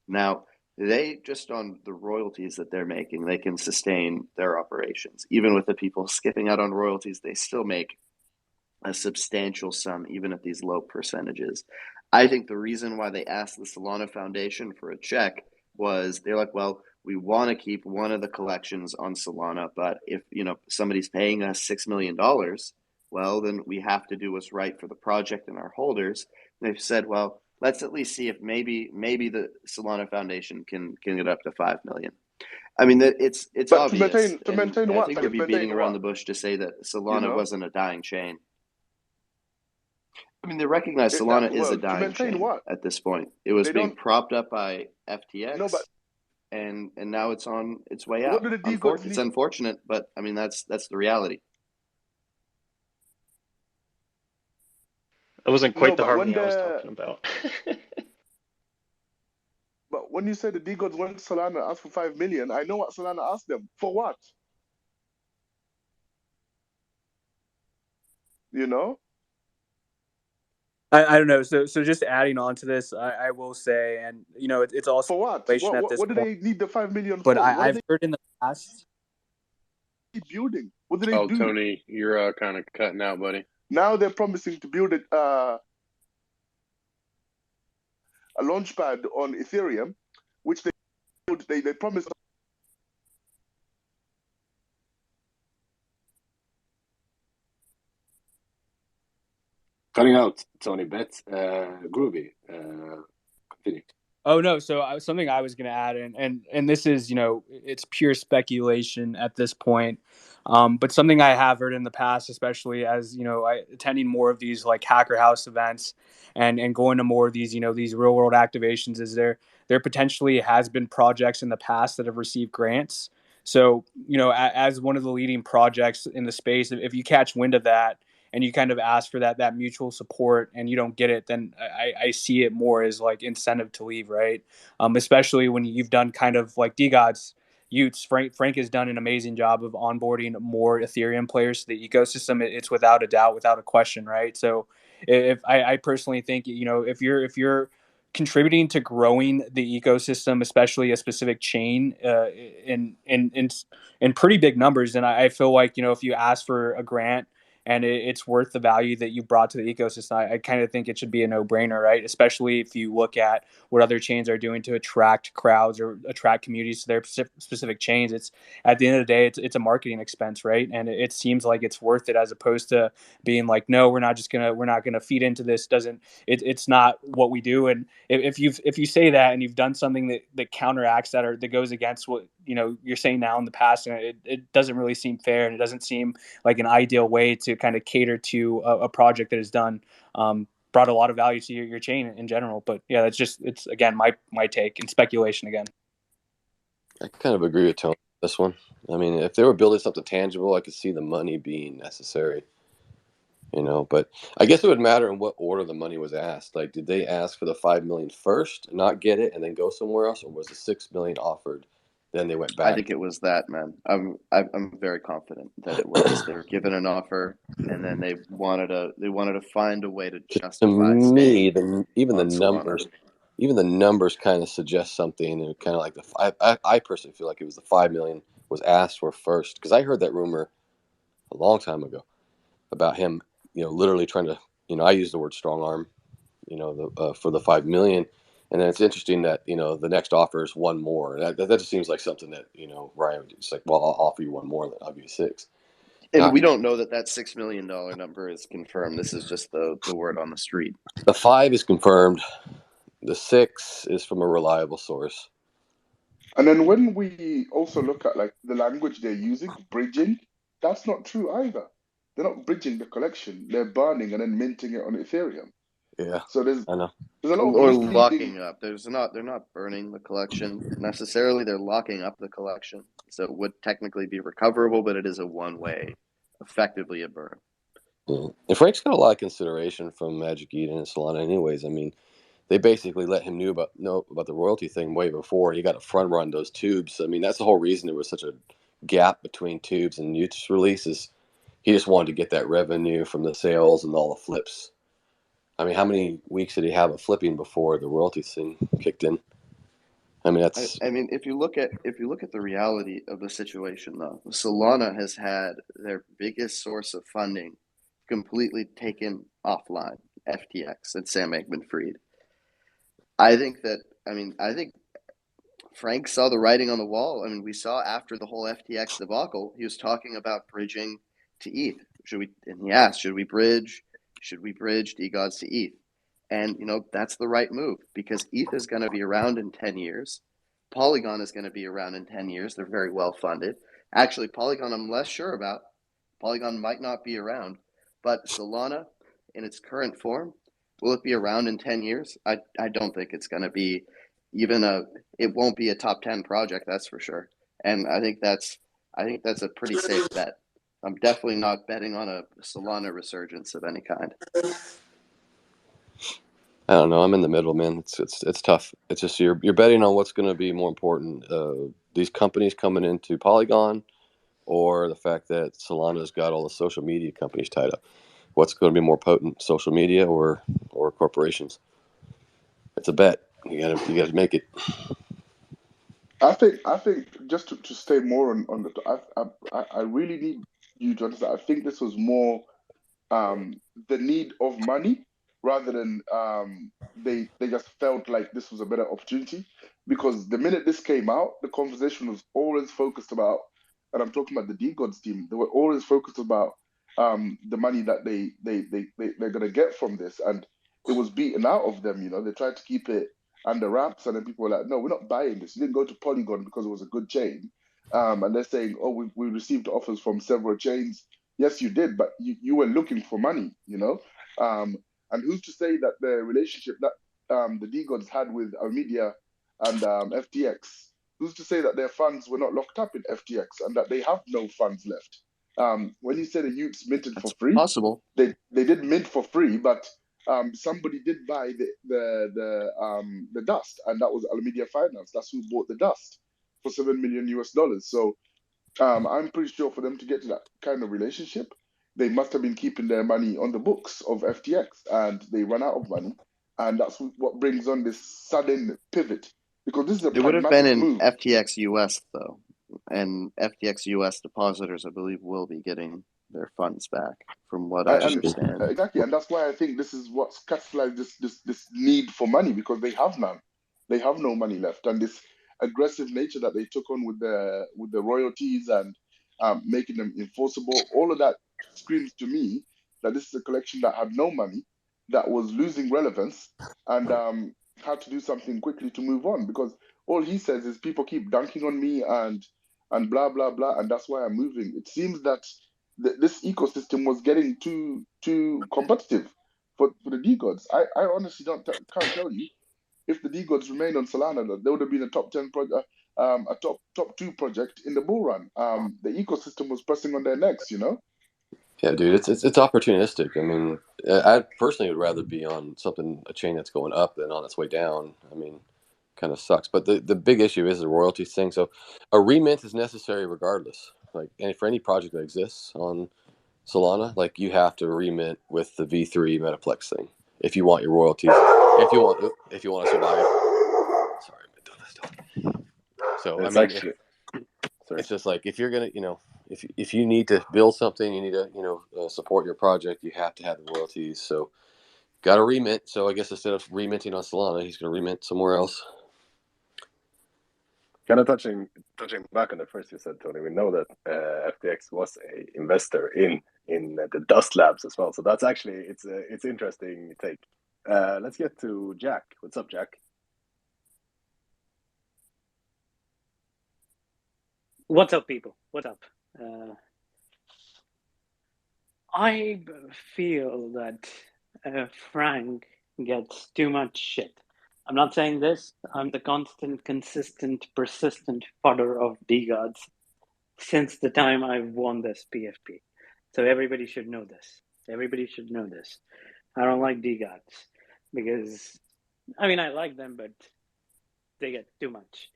Now, they just on the royalties that they're making, they can sustain their operations. Even with the people skipping out on royalties, they still make a substantial sum, even at these low percentages. I think the reason why they asked the Solana Foundation for a check was they're like, well, we want to keep one of the collections on Solana, but if somebody's paying us $6 million, well, then we have to do what's right for the project and our holders. And they've said, well, let's at least see if maybe the Solana Foundation can get up to 5 million. I mean, it's obvious. To maintain what? I think we'd be beating around the bush to say that Solana wasn't a dying chain. I mean, they recognize Solana is a dying chain at this point. It was being propped up by FTX, and now it's on its way out. It's unfortunate, but I mean that's the reality. It wasn't quite the harmony I was talking about. But when you say the DeGods went to Solana and asked for 5 million, I know what Solana asked them for. What? I don't know. So just adding on to this, I will say, and it's also for what? What do they need the 5 million for? But I've heard in the past building. What do they do? Oh, Tony, you're kind of cutting out, buddy. Now they're promising to build a launchpad on Ethereum, which they promised. Cutting out, Tony. Bet groovy. Continue. Oh no, so something I was going to add, and this is, it's pure speculation at this point, but something I have heard in the past, especially as attending more of these like hacker house events and going to more of these these real world activations, is there potentially has been projects in the past that have received grants. So as one of the leading projects in the space, if you catch wind of that and you kind of ask for that mutual support and you don't get it, then I see it more as like incentive to leave, right? Especially when you've done kind of like DeGods, Y00ts. Frank has done an amazing job of onboarding more Ethereum players to the ecosystem. It's without a doubt, without a question, right? So if I personally think, if you're contributing to growing the ecosystem, especially a specific chain, in pretty big numbers, then I feel like if you ask for a grant and it's worth the value that you brought to the ecosystem, I kind of think it should be a no-brainer, right? Especially if you look at what other chains are doing to attract crowds or attract communities to their specific chains. It's at the end of the day, it's a marketing expense, right? And it seems like it's worth it, as opposed to being like, no, we're not gonna feed into this. It's not what we do. And if you say that and you've done something that counteracts that, or that goes against what you're saying now in the past, and it doesn't really seem fair, and it doesn't seem like an ideal way to kind of cater to a project that has done brought a lot of value to your chain in general. But yeah, it's again my take and speculation again. I kind of agree with Tony on this one. I mean, if they were building something tangible, I could see the money being necessary. But I guess it would matter in what order the money was asked. Like, did they ask for the $5 million first, not get it, and then go somewhere else, or was the $6 million offered, then they went back? I think it was that, man. I'm very confident that it was. They were given an offer, and then they wanted to find a way to justify. To me, even the Solana. numbers kind of suggest something, and kind of like I personally feel like it was the $5 million was asked for first, because I heard that rumor a long time ago about him, literally trying to, I use the word strong arm, for the $5 million. And then it's interesting that, the next offer is one more. That just seems like something that, Ryan would just like, well, I'll offer you one more, then I'll give you six. And we don't know that $6 million number is confirmed. This is just the word on the street. The 5 is confirmed. The 6 is from a reliable source. And then when we also look at like the language they're using, bridging, that's not true either. They're not bridging the collection. They're burning and then minting it on Ethereum. Yeah. So there's a lot of or locking up. They're not burning the collection necessarily. They're locking up the collection, so it would technically be recoverable, but it is a one-way, effectively a burn. Yeah. And Frank's got a lot of consideration from Magic Eden and Solana, anyways. I mean, they basically let him know about the royalty thing way before. He got to front run those tubes. I mean, that's the whole reason there was such a gap between tubes and Y00ts releases. He just wanted to get that revenue from the sales and all the flips. I mean, how many weeks did he have of flipping before the royalty thing kicked in? I mean, that's. I mean, if you look at the reality of the situation, though, Solana has had their biggest source of funding completely taken offline. FTX and Sam Bankman-Fried. I think Frank saw the writing on the wall. I mean, we saw after the whole FTX debacle, he was talking about bridging to ETH. And he asked, should we bridge DeGods to ETH? And, that's the right move, because ETH is going to be around in 10 years. Polygon is going to be around in 10 years. They're very well funded. Actually, Polygon, I'm less sure about. Polygon might not be around. But Solana, in its current form, will it be around in 10 years? I don't think it's going to be it won't be a top 10 project, that's for sure. And I think that's a pretty safe bet. I'm definitely not betting on a Solana resurgence of any kind. I don't know. I'm in the middle, man. It's tough. It's just you're betting on what's going to be more important: these companies coming into Polygon, or the fact that Solana's got all the social media companies tied up. What's going to be more potent, social media or corporations? It's a bet. You gotta make it. I think just to stay more on the, I really need you to understand. I think this was more the need of money rather than they just felt like this was a better opportunity, because the minute this came out, the conversation was always focused about, and I'm talking about the DeGods team, they were always focused about the money that they're gonna get from this, and it was beaten out of them. They tried to keep it and the ramps, and then people were like, no, we're not buying this. You didn't go to Polygon because it was a good chain. And they're saying, oh, we received offers from several chains. Yes, you did, but you were looking for money, you know? And who's to say that the relationship that the DeGods had with Almedia and FTX, who's to say that their funds were not locked up in FTX and that they have no funds left? When you say the y00ts minted for free, possible. They did mint for free, but somebody did buy the dust, and that was Almedia Finance. That's who bought the dust for $7 million US. So I'm pretty sure for them to get to that kind of relationship, they must have been keeping their money on the books of FTX, and they run out of money, and that's what brings on this sudden pivot, because this is a It would have been in move. FTX US though, and FTX US depositors, I believe, will be getting their funds back, from what I understand. Exactly, and that's why I think this is what's catalyzed this need for money, because they have none. They have no money left, and this aggressive nature that they took on with the royalties and making them enforceable, all of that screams to me that this is a collection that had no money, that was losing relevance, and had to do something quickly to move on, because all he says is people keep dunking on me and blah blah blah, and that's why I'm moving. It seems that this ecosystem was getting too competitive for the DeGods. I honestly can't tell you if the DeGods remained on Solana, that there would have been a top 10 project, a top 2 project in the bull run. The ecosystem was pressing on their necks, you know. Yeah, dude, it's opportunistic. I mean, I personally would rather be on a chain that's going up than on its way down. I mean, kind of sucks. But the big issue is the royalties thing. So a remint is necessary regardless. Like, and for any project that exists on Solana, like, you have to remint with the V3 Metaplex thing if you want your royalties. If you want to survive. Sorry, my dog. So It's I mean, actually, it's just like, if you're gonna, if you need to build something, you need to support your project, you have to have the royalties. So got to remint. So I guess instead of reminting on Solana, he's gonna remint somewhere else. kind of touching back on the first you said, Tony. We know that FTX was a investor in the Dust Labs as well. So that's actually it's interesting take. Let's get to Jack. What's up, Jack? What's up, people? What's up? I feel that Frank gets too much shit. I'm not saying this. I'm the constant, consistent, persistent fodder of DeGods since the time I've won this PFP. So everybody should know this. Everybody should know this. I don't like DeGods because, I mean, I like them, but they get too much.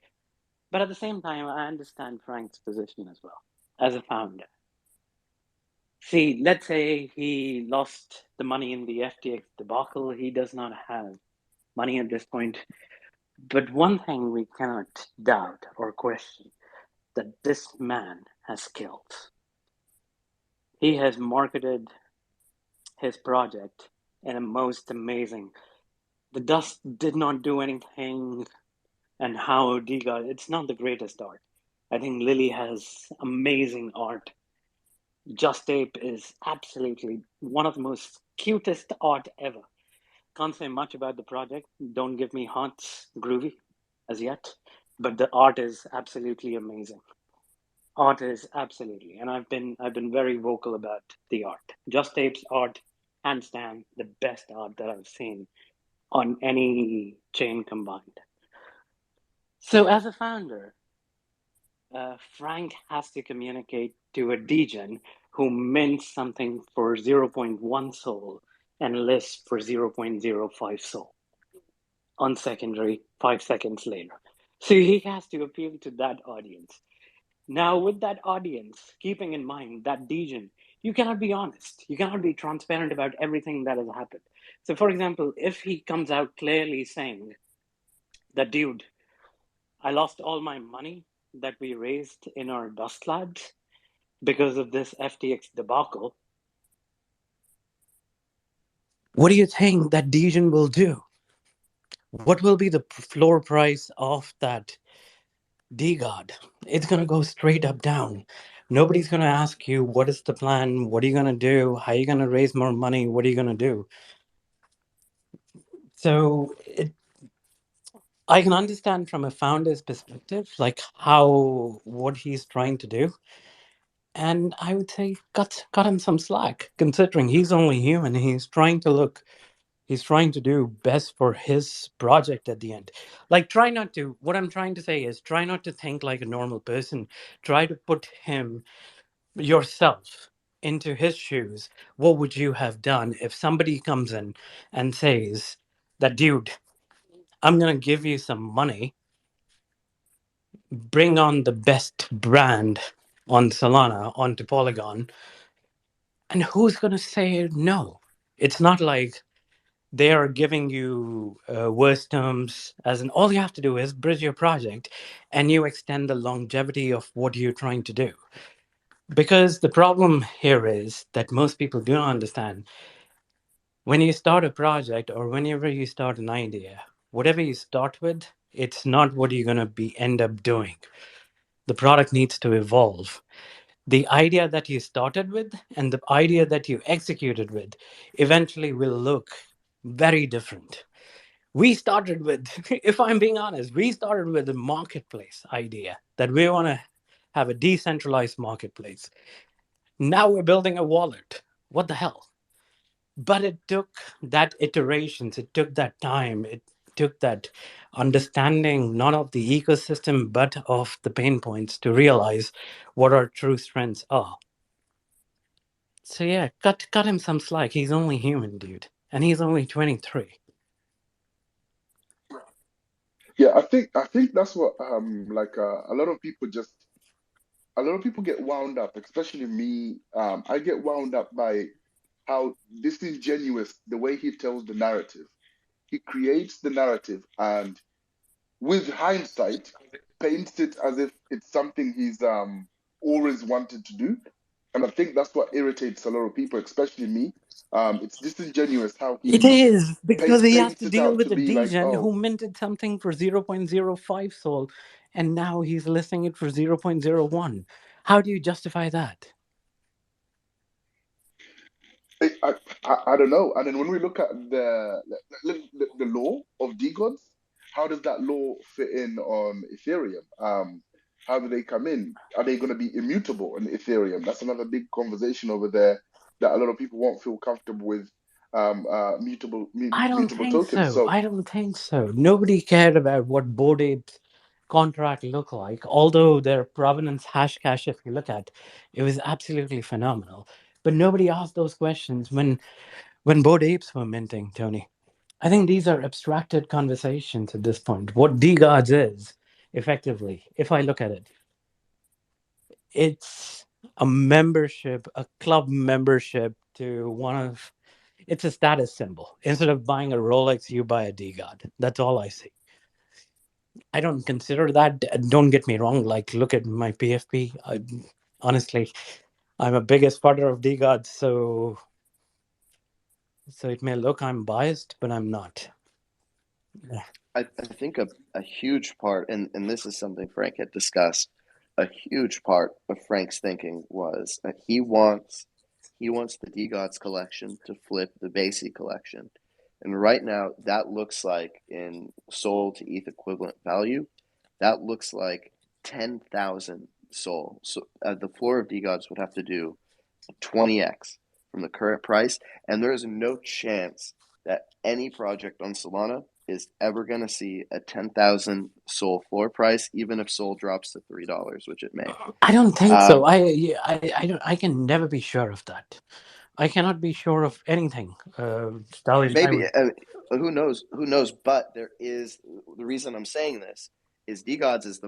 But at the same time, I understand Frank's position as well as a founder. See, let's say he lost the money in the FTX debacle. He does not have money at this point. But one thing we cannot doubt or question, that this man has skills. He has marketed his project in a most amazing. The dust did not do anything, and how DeGod, it's not the greatest art. I think Lily has amazing art. Just Ape is absolutely one of the most cutest art ever. Can't say much about the project. Don't give me hearts groovy as yet, but the art is absolutely amazing. Art is absolutely, and I've been very vocal about the art. Just Ape's art, hands down, the best art that I've seen on any chain combined. So as a founder, Frank has to communicate to a degen who mints something for 0.1 Sol and lists for 0.05 Sol on secondary 5 seconds later. So he has to appeal to that audience. Now, with that audience, keeping in mind that degen, you cannot be honest. You cannot be transparent about everything that has happened. So, for example, if he comes out clearly saying that, dude, I lost all my money that we raised in our Dust Labs because of this FTX debacle, what do you think that degen will do? What will be the floor price of that DeGod? It's going to go straight up down. Nobody's going to ask you, what is the plan? What are you going to do? How are you going to raise more money? What are you going to do? So I can understand from a founder's perspective, like what he's trying to do. And I would say cut him some slack, considering he's only human. He's trying to do best for his project at the end. Like, what I'm trying to say is try not to think like a normal person. Try to put yourself into his shoes. What would you have done if somebody comes in and says that, dude, I'm going to give you some money, bring on the best brand on Solana, onto Polygon, and who's going to say no? It's not like they are giving you worse terms, as in all you have to do is bridge your project and you extend the longevity of what you're trying to do. Because the problem here is that most people do not understand, when you start a project or whenever you start an idea, whatever you start with, it's not what you're going to end up doing. The product needs to evolve. The idea that you started with and the idea that you executed with eventually will look very different. We started with, if I'm being honest, we started with a marketplace idea that we want to have a decentralized marketplace. Now we're building a wallet. What the hell? But it took that iterations, it took that time, it took that understanding, not of the ecosystem, but of the pain points to realize what our true strengths are. So yeah, cut him some slack. He's only human, dude. And he's only 23. Yeah, I think that's what a lot of people get wound up, especially me. I get wound up by how disingenuous the way he tells the narrative. He creates the narrative and with hindsight paints it as if it's something he's always wanted to do. And I think that's what irritates a lot of people, especially me. It's disingenuous how It he is, because he has paints to it deal out with to a be like, degen oh, who minted something for 0.05 Sol, and now he's listing it for 0.01. How do you justify that? I don't know. And then when we look at the law of DeGods, how does that law fit in on Ethereum? How do they come in? Are they going to be immutable on Ethereum? That's another big conversation over there that a lot of people won't feel comfortable with I don't mutable think tokens. so. So I don't think so. Nobody cared about what Bored Ape's contract looked like, although their provenance hash cache, if you look at, it was absolutely phenomenal. But nobody asked those questions when Bored Apes were minting, Tony. I think these are abstracted conversations at this point. What DeGods is, effectively, if I look at it, it's a membership, a club membership to it's a status symbol. Instead of buying a Rolex, you buy a DeGod. That's all I see. I don't consider that. Don't get me wrong. Like, look at my PFP. Honestly, I'm a biggest supporter of DeGods, so it may look I'm biased, but I'm not. I think a huge part, and this is something Frank had discussed, a huge part of Frank's thinking was that he wants the DeGods collection to flip the Basie collection. And right now, that looks like, in Sol to ETH equivalent value, that looks like 10,000 Sol. So the floor of DeGods would have to do 20x from the current price, and there is no chance that any project on Solana is ever going to see a 10,000 Sol floor price, even if Sol drops to $3, which it may. I don't think so. I can never be sure of that. I cannot be sure of anything. Stallion, Maybe who knows? Who knows? But there is, the reason I'm saying this is DeGods is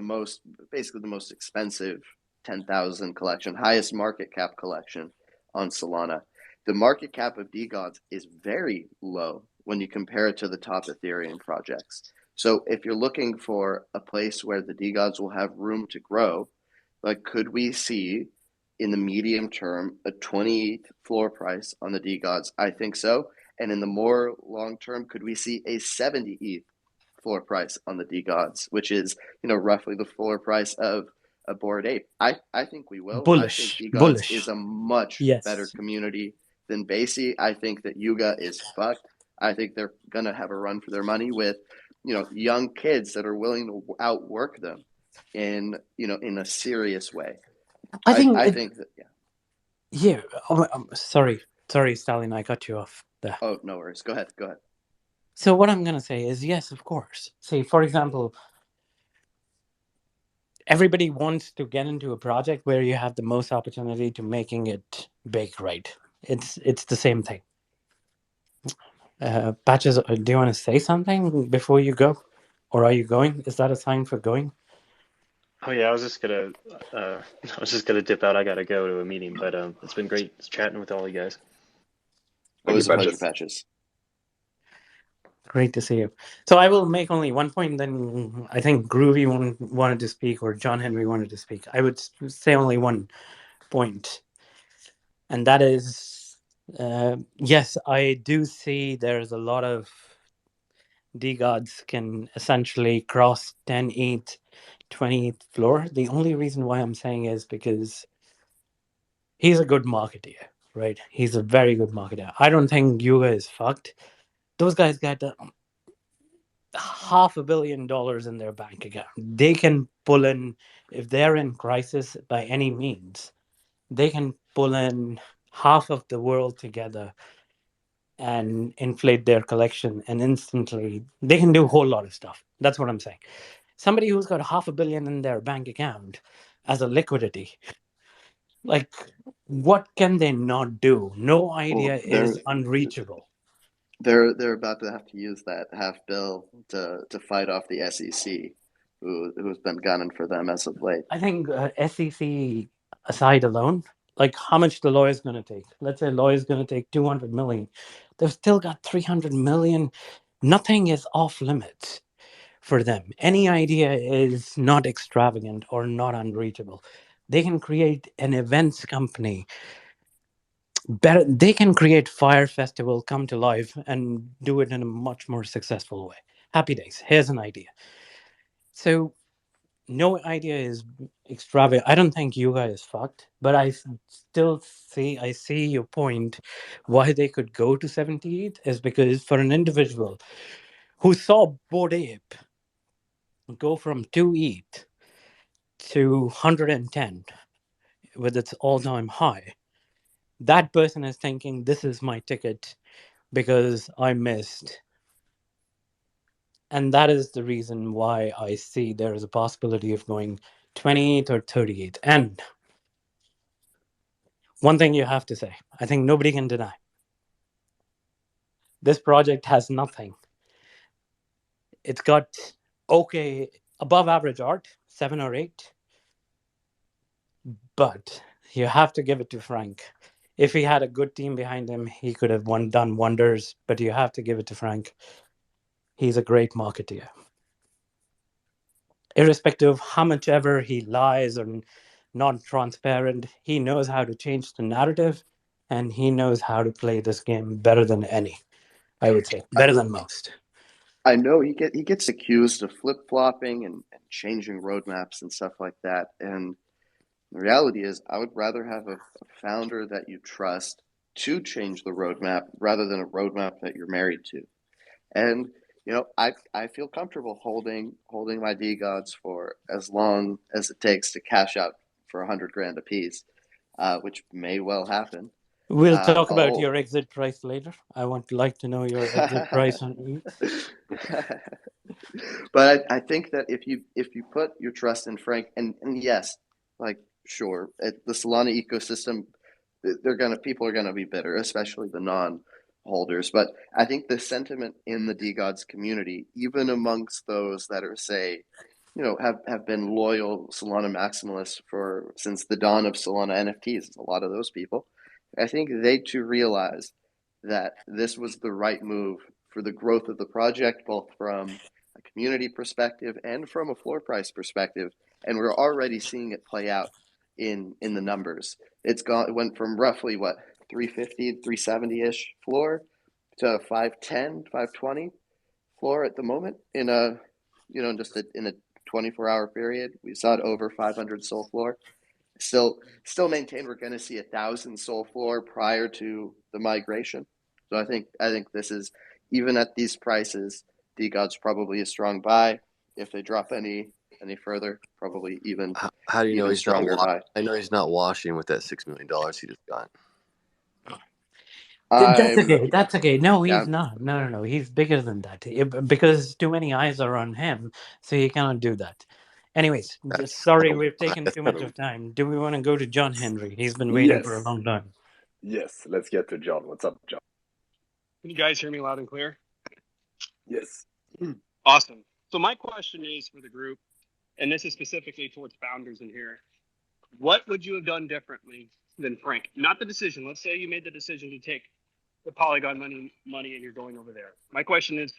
basically the most expensive 10,000 collection, highest market cap collection on Solana. The market cap of DeGods is very low when you compare it to the top Ethereum projects. So if you're looking for a place where the DeGods will have room to grow, like, could we see in the medium term a 20 floor price on the DeGods? I think so. And in the more long term, could we see a 70 ETH floor price on the DeGods, which is, roughly the floor price of a Bored Ape? I think we will. I think DeGods is a much better community than Basie. I think that Yuga is fucked. I think they're gonna have a run for their money with young kids that are willing to outwork them in a serious way. I think that yeah. Sorry, Stalin, I cut you off there. Oh, no worries. Go ahead. So what I'm gonna say is yes, of course. Say, for example, everybody wants to get into a project where you have the most opportunity to making it big, right? It's the same thing. Patches, do you want to say something before you go, or are you going? Is that a sign for going? Oh yeah, I was just gonna dip out. I gotta go to a meeting, but it's been great chatting with all you guys. Always a pleasure, Patches. Great to see you. So I will make only one point. Then I think Groovy wanted to speak, or John Henry wanted to speak. I would say only one point, and that is, yes, I do see there's a lot of DeGods can essentially cross 10 ETH, 20 ETH floor. The only reason why I'm saying is because he's a good marketer, right? He's a very good marketer. I don't think Yuga is fucked. Those guys got $500 million in their bank account. They can pull in, if they're in crisis by any means, they can pull in half of the world together and inflate their collection, and instantly they can do a whole lot of stuff. That's what I'm saying. Somebody who's got $500 million in their bank account as a liquidity, like, what can they not do? No idea is unreachable. They're about to have to use that half bill to fight off the SEC, who's been gunning for them as of late. I think SEC aside alone, like how much the lawyer's going to take. Let's say lawyer's going to take 200 million. They've still got 300 million. Nothing is off limits for them. Any idea is not extravagant or not unreachable. They can create an events company. Better, they can create Fire Festival come to life and do it in a much more successful way. Happy days. Here's an idea. So no idea is extravagant. I don't think Yuga is fucked, but I see your point. Why they could go to 78 is because for an individual who saw Bored Ape go from 2 ETH to 110 with its all-time high, that person is thinking, this is my ticket because I missed. And that is the reason why I see there is a possibility of going 28 or 38. And one thing you have to say, I think nobody can deny, this project has nothing. It's got okay, above average art, 7 or 8. But you have to give it to Frank. If he had a good team behind him, he could have done wonders. But you have to give it to Frank. He's a great marketer. Irrespective of how much ever he lies or not transparent, he knows how to change the narrative, and he knows how to play this game better than any. I would say better than most. I know he gets accused of flip-flopping and changing roadmaps and stuff like that. And the reality is, I would rather have a founder that you trust to change the roadmap rather than a roadmap that you're married to. And I feel comfortable holding my DeGods for as long as it takes to cash out for $100,000 a piece, which may well happen. We'll talk about your exit price later. I would like to know your exit price on ETH. But I think that if you put your trust in Frank, and yes, like sure, the Solana ecosystem, people are gonna be bitter, especially the non-holders. But I think the sentiment in the DeGods community, even amongst those that are have been loyal Solana maximalists since the dawn of Solana NFTs, a lot of those people, I think they too realize that this was the right move for the growth of the project, both from a community perspective and from a floor price perspective. And we're already seeing it play out in the numbers. It went from roughly 350, 370-ish floor to 510, 520 floor at the moment in a 24-hour period. We saw it over 500 soul floor. Still maintain we're going to see 1,000 soul floor prior to the migration. So I think this is, even at these prices, DeGods probably a strong buy. If they drop any further, probably even how do you know even he's stronger not buy. I know he's not washing with that $6 million he just got. That's okay. That's okay. No, Yeah. he's not. No. He's bigger than that. Because too many eyes are on him, so he cannot do that. Anyways, sorry, we've taken too much of time. Do we want to go to John Henry? He's been waiting for a long time. Yes, let's get to John. What's up, John? Can you guys hear me loud and clear? Yes. Awesome. So my question is for the group, and this is specifically towards founders in here. What would you have done differently than Frank? Not the decision. Let's say you made the decision to take the Polygon money and you're going over there. My question is,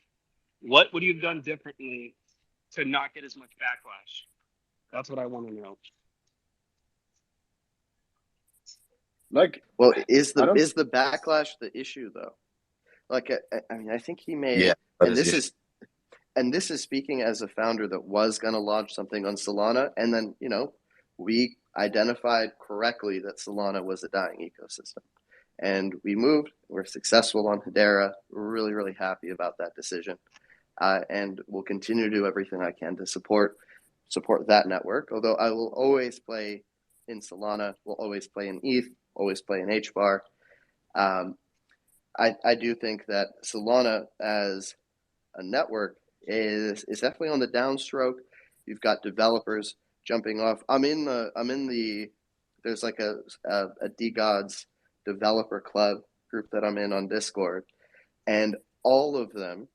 what would you have done differently to not get as much backlash? That's what I want to know. Well, is the backlash the issue though? Like, I mean, I think he made, and this is speaking as a founder that was going to launch something on Solana, and then we identified correctly that Solana was a dying ecosystem, and we moved. We're successful on Hedera. We're really, really happy about that decision, and we'll continue to do everything I can to support that network. Although I will always play in Solana, will always play in ETH, always play in HBAR. I do think that Solana as a network is definitely on the downstroke. You've got developers jumping off. There's like a DeGods developer club group that I'm in on Discord, and all of them,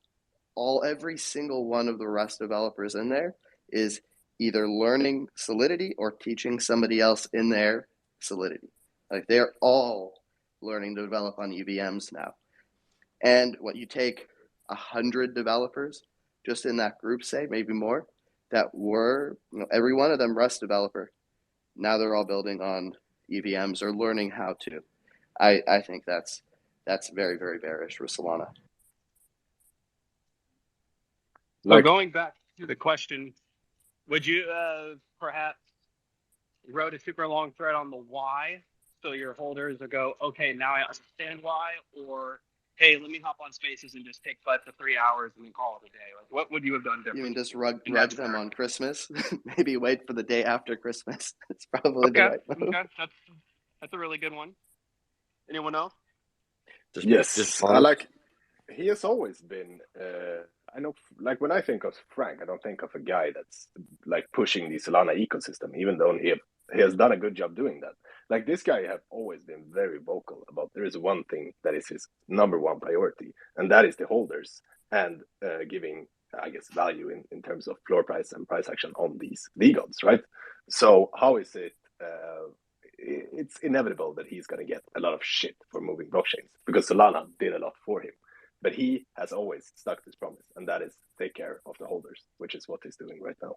every single one of the Rust developers in there is either learning Solidity or teaching somebody else in their Solidity. Like, they're all learning to develop on EVMs now. And what you take 100 developers just in that group, say maybe more, that were every one of them Rust developer. Now they're all building on EVMs or learning how to. I think that's very, very bearish for Solana. So going back to the question, would you perhaps wrote a super long thread on the why, so your holders will go, okay, now I understand why, or hey, let me hop on Spaces and just take 5 to 3 hours and then call it a day? Like, what would you have done differently? You mean just rug them on Christmas? Maybe wait for the day after Christmas. It's probably the right move. Okay, that's a really good one. Anyone else? Yes, he has always been. I know, like, when I think of Frank, I don't think of a guy that's like pushing the Solana ecosystem, even though he has done a good job doing that. Like, this guy have always been very vocal about there is one thing that is his number one priority, and that is the holders and giving, I guess, value in terms of floor price and price action on these DeGods, right? So how is it? It's inevitable that he's going to get a lot of shit for moving blockchains because Solana did a lot for him. But he has always stuck to his promise, and that is take care of the holders, which is what he's doing right now.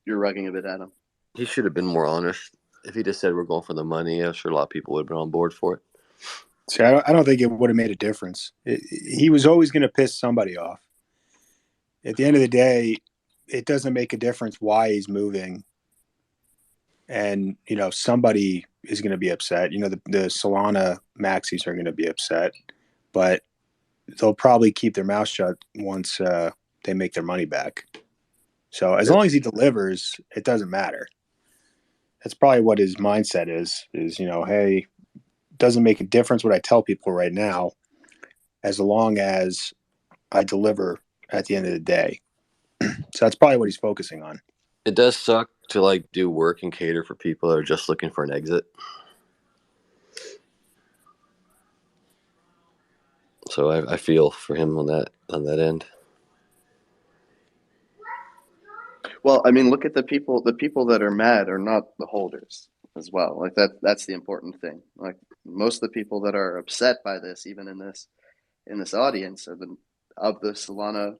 You're rugging a bit, Adam. He should have been more honest. If he just said we're going for the money, I'm sure a lot of people would have been on board for it. See, I don't think it would have made a difference. He was always going to piss somebody off. At the end of the day, it doesn't make a difference why he's moving. And, somebody is going to be upset. The Solana maxis are going to be upset. But they'll probably keep their mouth shut once they make their money back. So as long as he delivers, it doesn't matter. That's probably what his mindset is, hey, it doesn't make a difference what I tell people right now, as long as I deliver at the end of the day. So that's probably what he's focusing on. It does suck to do work and cater for people that are just looking for an exit. So I feel for him on that end. Well, I mean, look at the people. The people that are mad are not the holders as well. Like, that's the important thing. Like, most of the people that are upset by this, even in this audience, are the Solana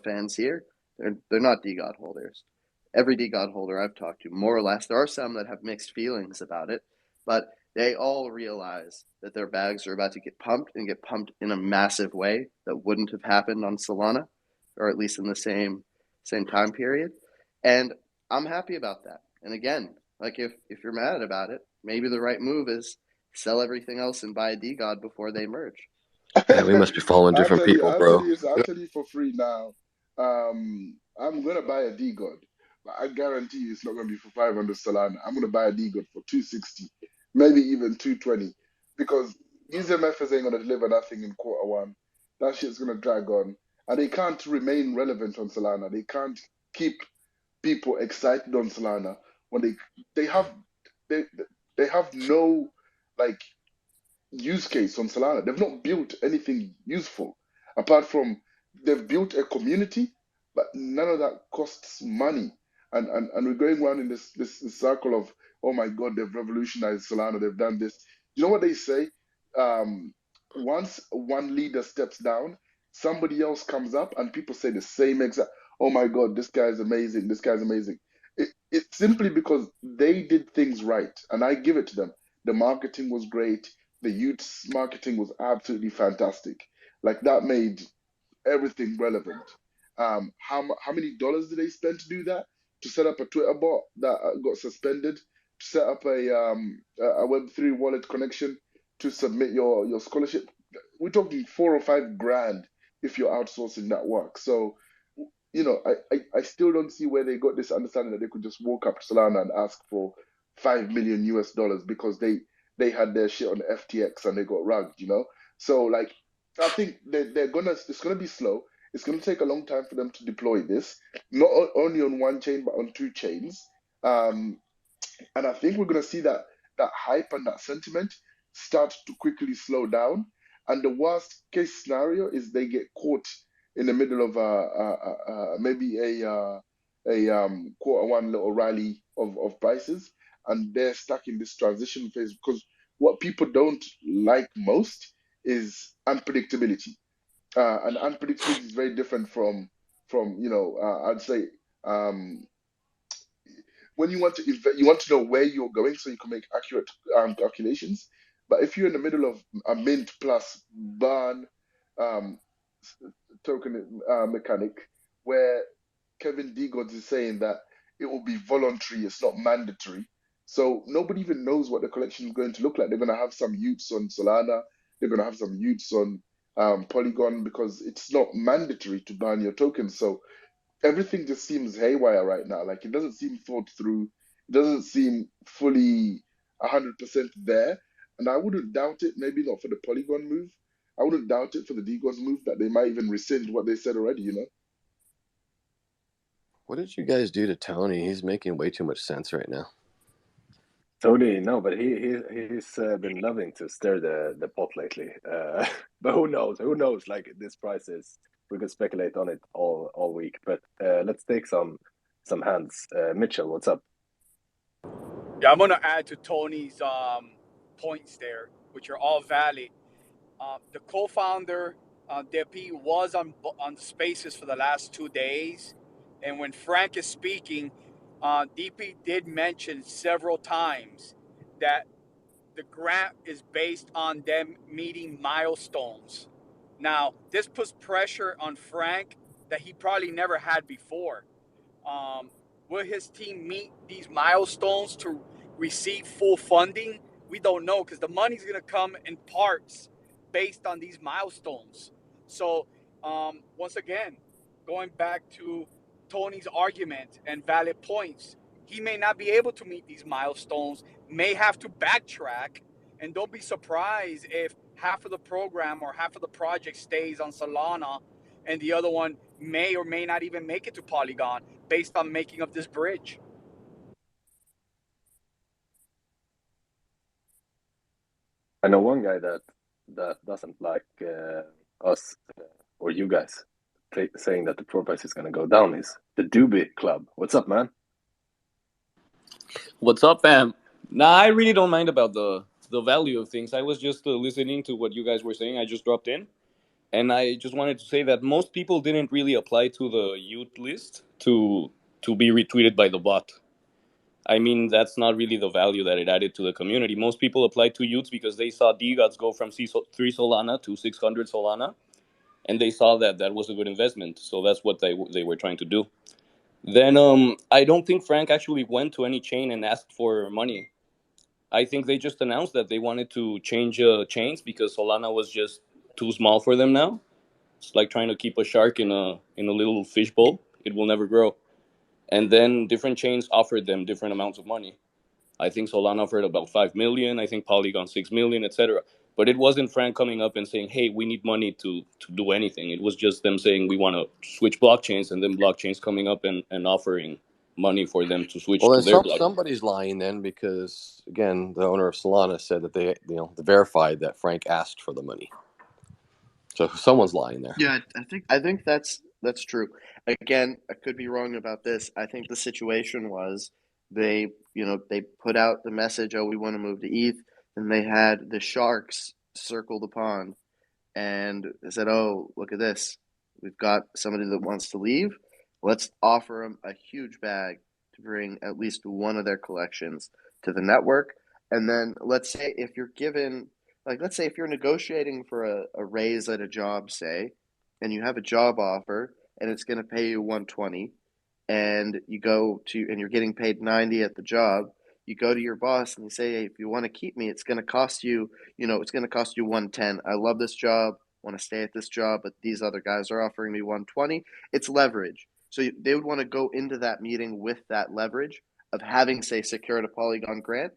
fans here. They're not DeGod holders. Every DeGod holder I've talked to, more or less, there are some that have mixed feelings about it, but they all realize that their bags are about to get pumped and get pumped in a massive way that wouldn't have happened on Solana, or at least in the same time period. And I'm happy about that. And again, like, if you're mad about it, maybe the right move is sell everything else and buy a DeGod before they merge. Yeah, we must be following different people, bro. I'll tell you for free now. I'm gonna buy a DeGod, but I guarantee you it's not gonna be for 500 Solana. I'm gonna buy a DeGod for 260, maybe even 220, because these MFs ain't gonna deliver nothing in Q1. That shit's gonna drag on, and they can't remain relevant on Solana. They can't keep people excited on Solana when they have they they have no like use case on Solana. They've not built anything useful apart from they've built a community, but none of that costs money. And we're going around in this circle of, oh my God, they've revolutionized Solana, they've done this. You know what they say? Once one leader steps down, somebody else comes up and people say the same exact, oh my God, this guy's amazing, this guy's amazing. It's simply because they did things right, and I give it to them. The marketing was great. The youth's marketing was absolutely fantastic. Like that made everything relevant. How many dollars did they spend to do that? To set up a Twitter bot that got suspended, to set up a Web3 wallet connection, to submit your scholarship. We're talking 4 or 5 grand if you're outsourcing that work. So, you know, I still don't see where they got this understanding that they could just walk up to Solana and ask for $5 million because they had their shit on FTX and they got rugged, you know? So like I think it's gonna be slow. It's gonna take a long time for them to deploy this, not only on one chain but on 2 chains. And I think we're gonna see that hype and that sentiment start to quickly slow down. And the worst case scenario is they get caught in the middle of maybe a Q1 little rally of prices, and they're stuck in this transition phase because what people don't like most is unpredictability, and unpredictability is very different from I'd say when you want to invest, you want to know where you're going so you can make accurate calculations. But if you're in the middle of a mint plus burn um, token mechanic, where Kevin DeGods is saying that it will be voluntary, it's not mandatory. So nobody even knows what the collection is going to look like. They're going to have some utes on Solana, they're going to have some utes on Polygon because it's not mandatory to burn your tokens. So everything just seems haywire right now. Like it doesn't seem thought through. It doesn't seem fully 100% there. And I wouldn't doubt it. Maybe not for the Polygon move. I wouldn't doubt it for the DeGods move that they might even rescind what they said already. You know. What did you guys do to Tony? He's making way too much sense right now. Tony, no, but he's been loving to stir the pot lately. But who knows? Who knows? Like this price is, we could speculate on it all week. But let's take some hands. Mitchell, what's up? Yeah, I'm gonna add to Tony's points there, which are all valid. The co-founder, DP, was on the Spaces for the last 2 days, and when Frank is speaking, DP did mention several times that the grant is based on them meeting milestones. Now, this puts pressure on Frank that he probably never had before. Um, will his team meet these milestones to receive full funding? We don't know because the money's going to come in parts based on these milestones. So, once again, going back to Tony's argument and valid points, he may not be able to meet these milestones, may have to backtrack, and don't be surprised if half of the program or half of the project stays on Solana and the other one may or may not even make it to Polygon based on making of this bridge. I know one guy that doesn't like us or you guys saying that the pro price is going to go down is the Doobie Club. What's up, man? What's up, fam? Nah, I really don't mind about the value of things. I was just listening to what you guys were saying. I just dropped in, and I just wanted to say that most people didn't really apply to the youth list to be retweeted by the bot. I mean, that's not really the value that it added to the community. Most people applied to youths because they saw DeGods go from 3 Solana to 600 Solana, and they saw that that was a good investment. So that's what they were trying to do. Then I don't think Frank actually went to any chain and asked for money. I think they just announced that they wanted to change chains because Solana was just too small for them now. It's like trying to keep a shark in a little fish bowl. It will never grow. And then different chains offered them different amounts of money. I think Solana offered about 5 million. I think Polygon 6 million, etc. But it wasn't Frank coming up and saying, "Hey, we need money to do anything." It was just them saying, "We want to switch blockchains," and then blockchains coming up and offering money for them to switch Well, to their then blockchain. somebody's lying then, because again, the owner of Solana said that they verified that Frank asked for the money. So someone's lying there. Yeah, I think that's true. Again, I could be wrong about this. I think the situation was they put out the message, "Oh, we want to move to ETH," and they had the sharks circle the pond, and they said, "Oh, look at this. We've got somebody that wants to leave. Let's offer them a huge bag to bring at least one of their collections to the network." And then let's say if you're given, let's say if you're negotiating for a raise at a job, say, and you have a job offer and it's going to pay you 120, and you're getting paid 90 at the job, you go to your boss and you say, "Hey, if you want to keep me, it's going to cost you, it's going to cost you 110. I love this job, want to stay at this job, but these other guys are offering me 120. It's leverage. So they would want to go into that meeting with that leverage of having, say, secured a Polygon grant,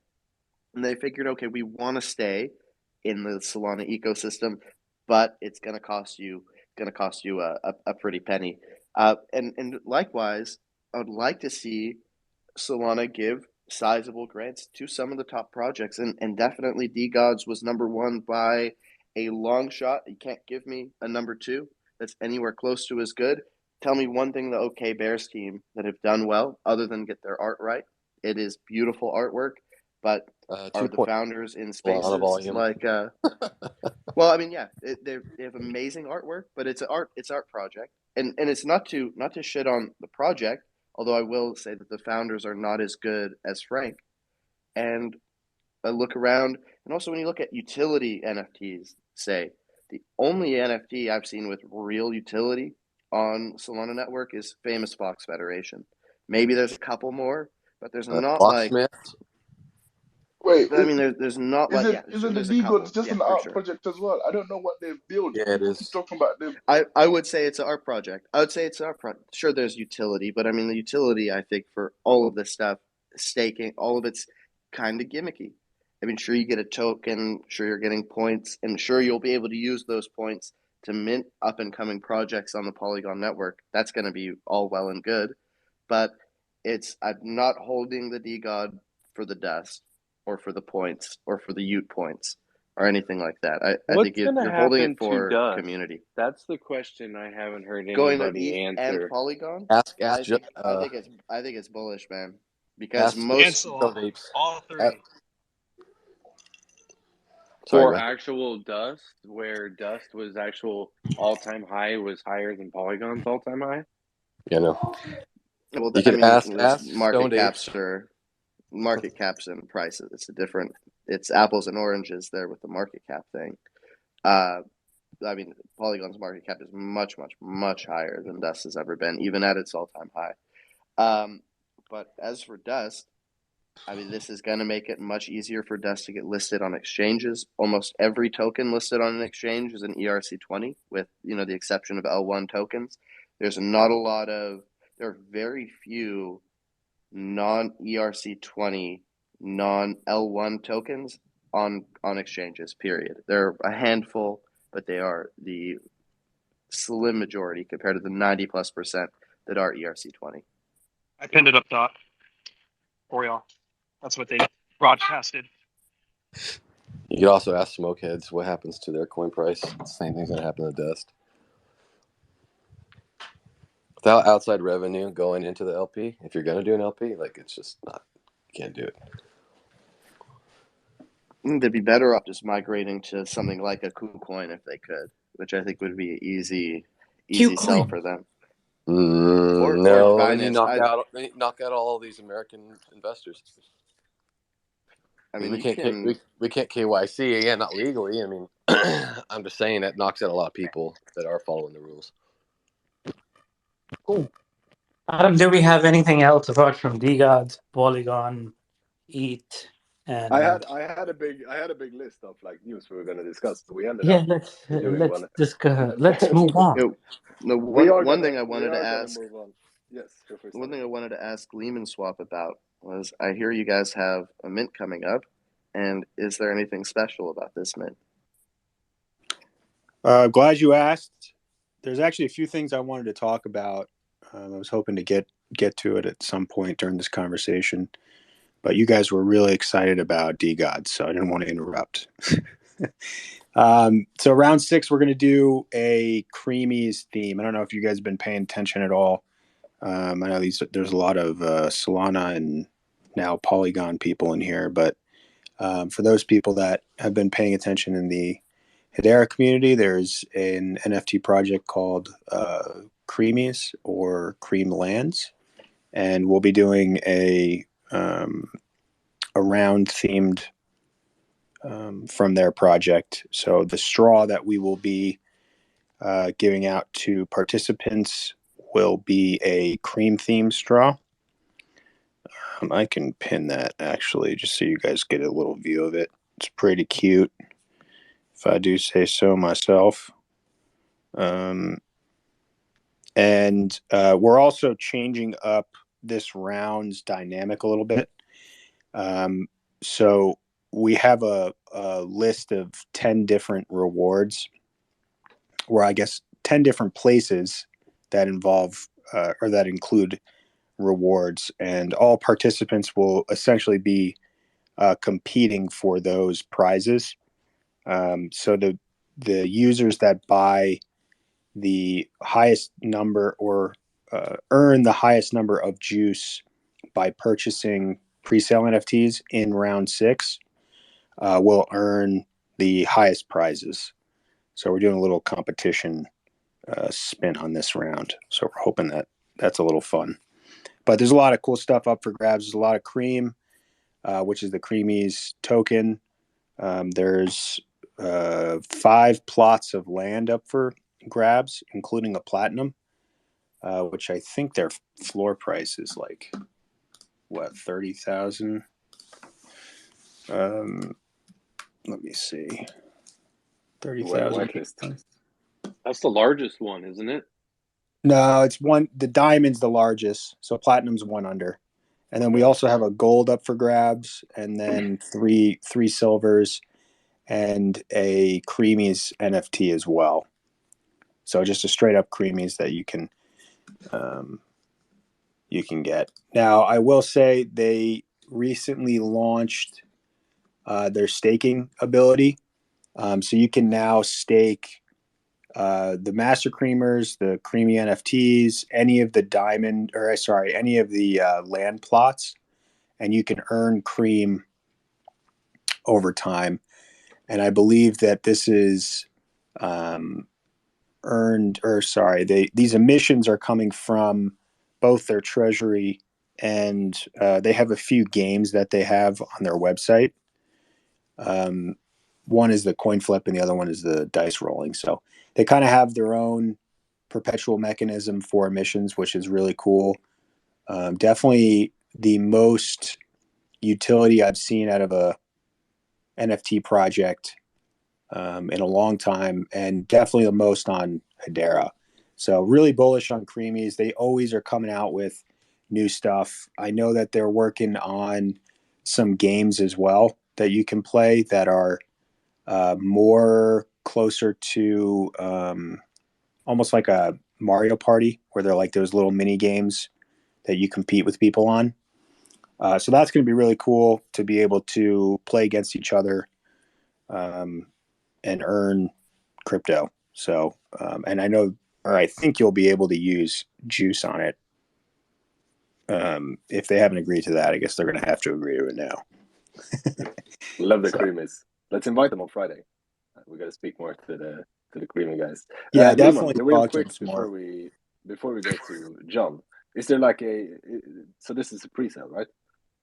and they figured, okay, we want to stay in the Solana ecosystem, but it's going to cost you a pretty penny. And likewise, I would like to see Solana give sizable grants to some of the top projects, and definitely DeGods was number one by a long shot. You can't give me a number two that's anywhere close to as good. Tell me one thing the OK Bears team that have done well, other than get their art right. It is beautiful artwork, but are the founders in spaces like well, I mean, yeah, they have amazing artwork, but it's art project, and it's not to shit on the project, although I will say that the founders are not as good as Frank. And I look around, and also when you look at utility NFTs, say, the only NFT I've seen with real utility on Solana Network is Famous Fox Federation. Maybe there's a couple more, but there's not Locksmith. Wait, I mean, there's not like isn't the there's a couple. DeGods just Yeah, an art project as well? I don't know what they've built. Yeah, it People is. keep talking about them. I would say it's an art project. I would say it's an art project. Sure, there's utility, but I mean the utility, I think, for all of this stuff, staking, all of it's kind of gimmicky. I mean, sure, you get a token, sure, you're getting points, and sure, you'll be able to use those points to mint up and coming projects on the Polygon network. That's going to be all well and good, but I'm not holding the DeGod for the dust or for the points or for the Ute points or anything like that. I think you're holding it for community. That's the question I haven't heard Going anybody to ETH answer. and Polygon, Ask I think it's bullish, man. Because all three. For actual dust, where dust was actual all-time high was higher than Polygon's all-time high. Yeah, no. Well, You can ask market caps and prices. It's apples and oranges there with the market cap thing. I mean, Polygon's market cap is much, much, much higher than Dust has ever been, even at its all-time high. But as for Dust, I mean, this is going to make it much easier for Dust to get listed on exchanges. Almost every token listed on an exchange is an ERC20, with the exception of L1 tokens. There are very few non-ERC20, non-L1 tokens on exchanges, period. There are a handful, but they are the slim majority compared to the 90+% that are ERC20. I pinned it up top for y'all. That's what they broadcasted. You could also ask Smokeheads what happens to their coin price. The same thing's going to happen to Dust. Without outside revenue going into the LP, if you're going to do an LP, it's just not, you can't do it. They'd be better off just migrating to something like a KuCoin if they could, which I think would be an easy sell for them. No, then you knock out all these American investors. I mean, we can't KYC again, not legally. I mean, I'm just saying that knocks out a lot of people that are following the rules. Cool. Adam, do we have anything else apart from DeGods, Polygon, ETH, And I had a big list of like news we were going to discuss. But we ended yeah, up doing one. let's move on. No, we are one gonna thing I we wanted to are gonna ask, move on. Yes, go first. one thing I wanted to ask Lehman Swap about was I hear you guys have a mint coming up, and is there anything special about this mint? Glad you asked. There's actually a few things I wanted to talk about. I was hoping to get to it at some point during this conversation, but you guys were really excited about DeGods, so I didn't want to interrupt. So round 6, we're going to do a creamies theme. I don't know if you guys have been paying attention at all. I know there's a lot of Solana and now Polygon people in here, but for those people that have been paying attention in the Hedera community, there's an NFT project called Creamies or Cream Lands, and we'll be doing a round themed from their project. So the straw that we will be giving out to participants will be a cream themed straw. I can pin that actually, just so you guys get a little view of it. It's pretty cute, if I do say so myself. And we're also changing up this round's dynamic a little bit. So we have a list of 10 different rewards, or I guess 10 different places that involve or that include rewards, and all participants will essentially be competing for those prizes. So the users that buy the highest number or earn the highest number of juice by purchasing pre-sale NFTs in round 6 will earn the highest prizes. So we're doing a little competition spin on this round. So we're hoping that that's a little fun. But there's a lot of cool stuff up for grabs. There's a lot of cream, which is the Creamies token. There's 5 plots of land up for grabs, including a platinum, which I think their floor price is like, what, 30,000? Let me see. 30,000. Whitelist. That's the largest one, isn't it? No, it's one. The diamond's the largest, so platinum's one under, and then we also have a gold up for grabs, and then three silvers, and a creamies NFT as well. So just a straight up creamies that you can get. Now, I will say they recently launched their staking ability, so you can now stake the master creamers, the creamy NFTs, any of the any of the land plots, and you can earn cream over time. And I believe that this is these emissions are coming from both their treasury and they have a few games that they have on their website. One is the coin flip and the other one is the dice rolling. So they kind of have their own perpetual mechanism for emissions, which is really cool. Definitely the most utility I've seen out of a NFT project in a long time, and definitely the most on Hedera. So really bullish on Creamies. They always are coming out with new stuff. I know that they're working on some games as well that you can play that are more closer to almost like a Mario Party, where they're like those little mini games that you compete with people on. So that's going to be really cool to be able to play against each other and earn crypto. So, and I think you'll be able to use juice on it. If they haven't agreed to that, I guess they're going to have to agree to it now. Love the creamies. Let's invite them on Friday. We got to speak more to the creamy guys. Yeah, definitely. Lehman, real quick before we go to John, is there like so this is a pre-sale, right?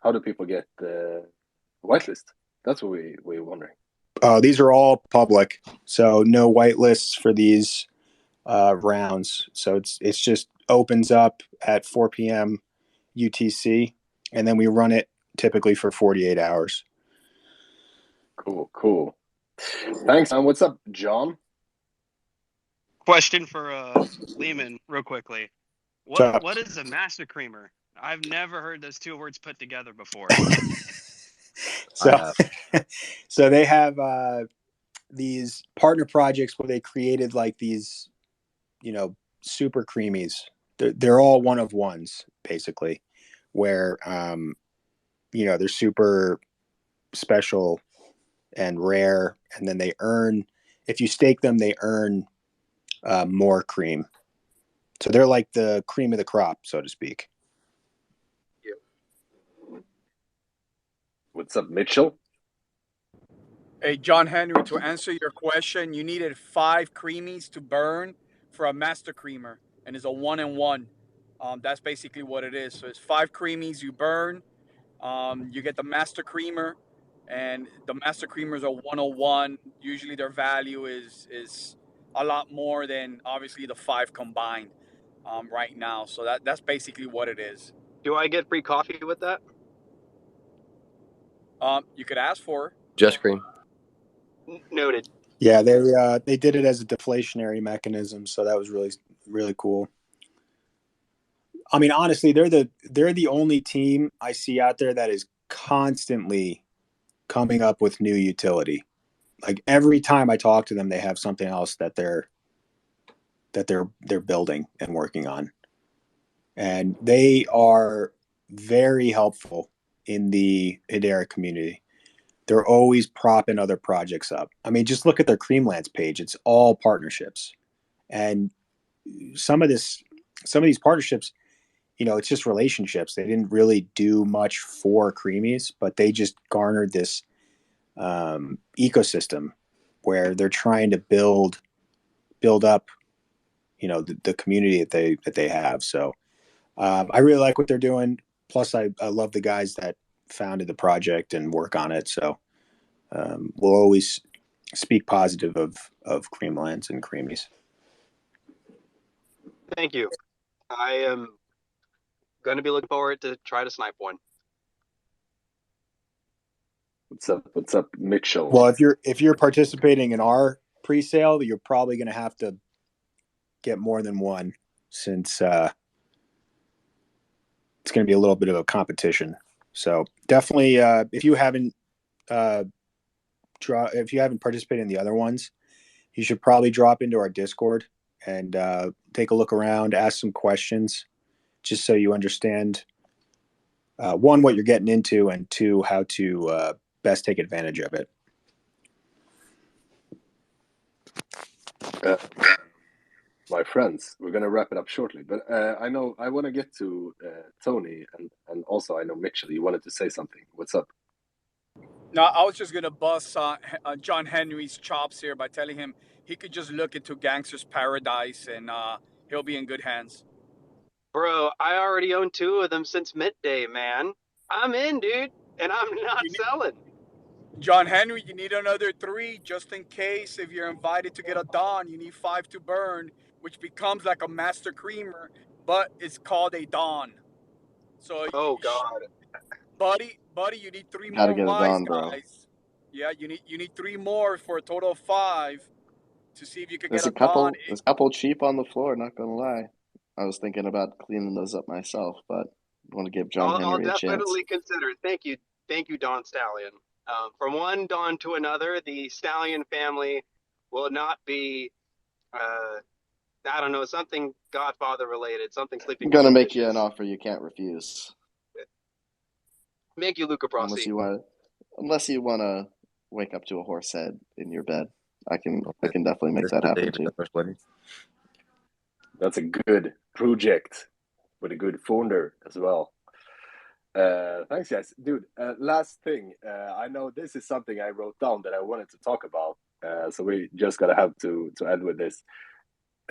How do people get the whitelist? That's what we're wondering. These are all public, so no whitelists for these rounds. So it's just opens up at 4 p.m. UTC, and then we run it typically for 48 hours. Cool. Thanks, man. What's up, John? Question for Lehman, real quickly. What is a master creamer? I've never heard those two words put together before. So they have these partner projects where they created like these, super creamies. They're all one of ones basically, where they're super special and rare, and then they earn. If you stake them, they earn more cream. So they're like the cream of the crop, so to speak. What's up, Mitchell? Hey, John Henry, to answer your question, you needed 5 creamies to burn for a master creamer, and it's a 1-in-1. That's basically what it is. So it's 5 creamies you burn. You get the master creamer, and the master creamers are 101. Usually their value is a lot more than obviously the 5 combined right now. So that's basically what it is. Do I get free coffee with that? You could ask for Just cream. Noted. Yeah, they did it as a deflationary mechanism, so that was really, really cool. I mean, honestly, they're the only team I see out there that is constantly coming up with new utility. Like every time I talk to them, they have something else that they're building and working on, and they are very helpful in the Hedera community. They're always propping other projects up. I mean, just look at their Creamlands page. It's all partnerships. And some of these partnerships, it's just relationships. They didn't really do much for creamies, but they just garnered this ecosystem where they're trying to build up, the community that they have. So I really like what they're doing. Plus, I love the guys that founded the project and work on it. So we'll always speak positive of Creamlands and Creamies. Thank you. I am going to be looking forward to try to snipe one. What's up, Mitchell? Well, if you're participating in our pre-sale, you're probably going to have to get more than one, since it's going to be a little bit of a competition. So definitely, if you haven't participated in the other ones, you should probably drop into our Discord and take a look around, ask some questions, just so you understand, one, what you're getting into, and two, how to best take advantage of it. My friends, we're going to wrap it up shortly, but I want to get to Tony, and also I know Mitchell, you wanted to say something. What's up? No, I was just gonna bust John Henry's chops here by telling him he could just look into Gangster's Paradise and he'll be in good hands. Bro, I already own 2 of them since midday, man. I'm in, dude, and I'm not selling. John Henry, you need another 3 just in case. If you're invited to get a Dawn, you need 5 to burn, which becomes like a Master Creamer, but it's called a Dawn. So, God, buddy, you need 3 Gotta more get it wise on, bro. guys. Yeah, you need 3 more for a total of 5 to see if you could There's get a a Dawn. couple cheap on the floor, not gonna lie. I was thinking about cleaning those up myself, but I want to give John Henry a chance. I'll definitely consider it. Thank you, Don Stallion. From one Don to another, the Stallion family will not be, I don't know, something Godfather related, something Sleeping. I'm gonna make you an offer you can't refuse. Make you Luca Brasi. Unless you wanna wake up to a horse head in your bed. I can definitely make that happen too. That's a good project with a good founder as well. Thanks, guys. Dude, last thing. I know this is something I wrote down that I wanted to talk about, so we just gotta have to end with this.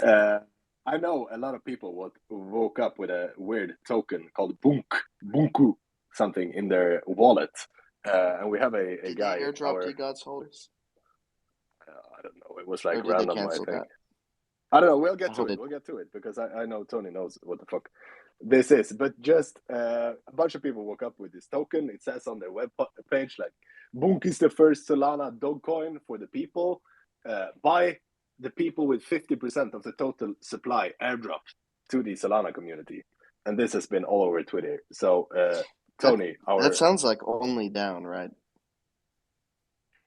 I know a lot of people woke up with a weird token called Bunku, something in their wallet, and we have a guy. Did they airdrop DeGods holders? I don't know. It was like random, I think. I don't know. We'll get I to hope it. it. We'll get to it because I know Tony knows what the fuck this is. But just a bunch of people woke up with this token. It says on their web page like, "Bonk is the first Solana dog coin for the people. By the people with 50% of the total supply airdropped to the Solana community." And this has been all over Twitter. So Tony, That sounds like only down, right?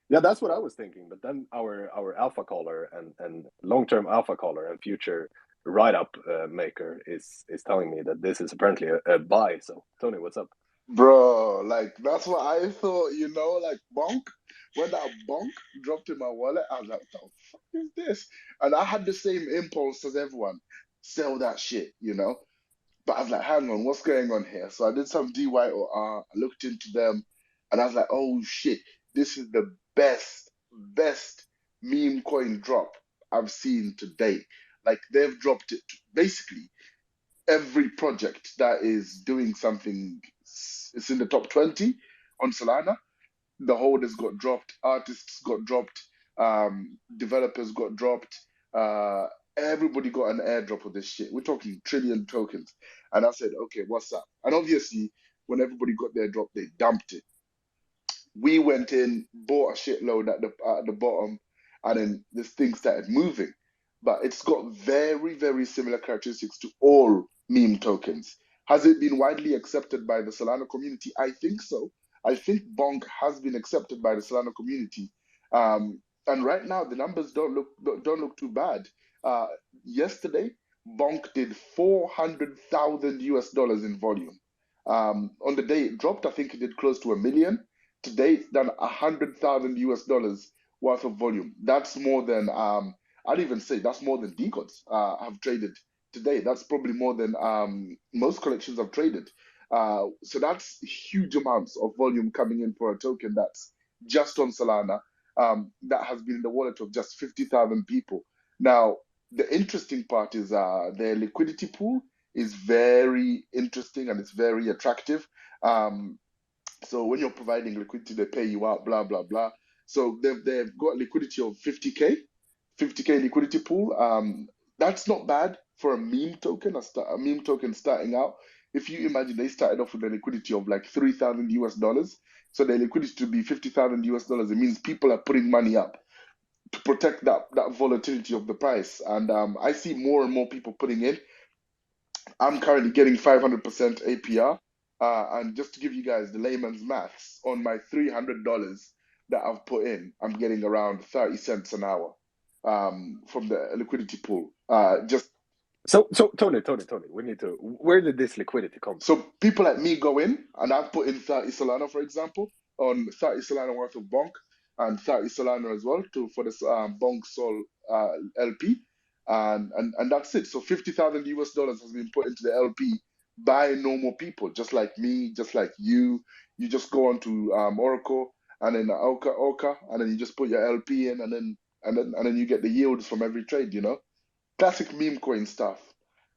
yeah, that's what I was thinking. But then our alpha caller and long-term alpha caller and future write-up maker is telling me that this is apparently a buy. So Tony, what's up? Bro, like that's what I thought, like Bonk. When that Bonk dropped in my wallet, I was like, what the fuck is this? And I had the same impulse as everyone. Sell that shit. But I was like, hang on, what's going on here? So I did some DYOR, I looked into them, and I was like, oh shit, this is the best meme coin drop I've seen to date. Like they've dropped it basically every project that is doing something. It's in the top 20 on Solana. The holders got dropped, artists got dropped, developers got dropped, uh, everybody got an airdrop of this shit. We're talking trillion tokens. And I said, okay, what's up? And obviously, when everybody got their drop, they dumped it. We went in, bought a shitload at the bottom, and then this thing started moving. But it's got very, very similar characteristics to all meme tokens. Has it been widely accepted by the Solana community? I think so. I think Bonk has been accepted by the Solana community. And right now the numbers don't look too bad. Yesterday, Bonk did 400,000 US dollars in volume. On the day it dropped, I think it did close to 1 million. Today, it's done 100,000 US dollars worth of volume. That's more than I'd even say that's more than DeGods have traded today. That's probably more than most collections have traded. So that's huge amounts of volume coming in for a token that's just on Solana, that has been in the wallet of just 50,000 people. Now, the interesting part is their liquidity pool is very interesting and it's very attractive. So when you're providing liquidity, they pay you out, blah, blah, blah. So they've got liquidity of 50K liquidity pool. That's not bad for a meme token, a meme token starting out. If you imagine they started off with a liquidity of like 3,000 US dollars, so their liquidity to be 50,000 US dollars, it means people are putting money up to protect that volatility of the price. And I see more and more people putting in. I'm currently getting 500% APR. And just to give you guys the layman's maths, on my $300 that I've put in, I'm getting around 30 cents an hour from the liquidity pool. So Tony, we need to. Where did this liquidity come from? So people like me go in, and I've put in 30 Solana, for example, on 30 Solana worth of Bonk, and 30 Solana as well for this Bonk Sol LP, and that's it. So 50,000 US dollars has been put into the LP by normal people, just like me, just like you. You just go onto Oracle and then Orca, and then you just put your LP in, and then you get the yields from every trade. Classic meme coin stuff.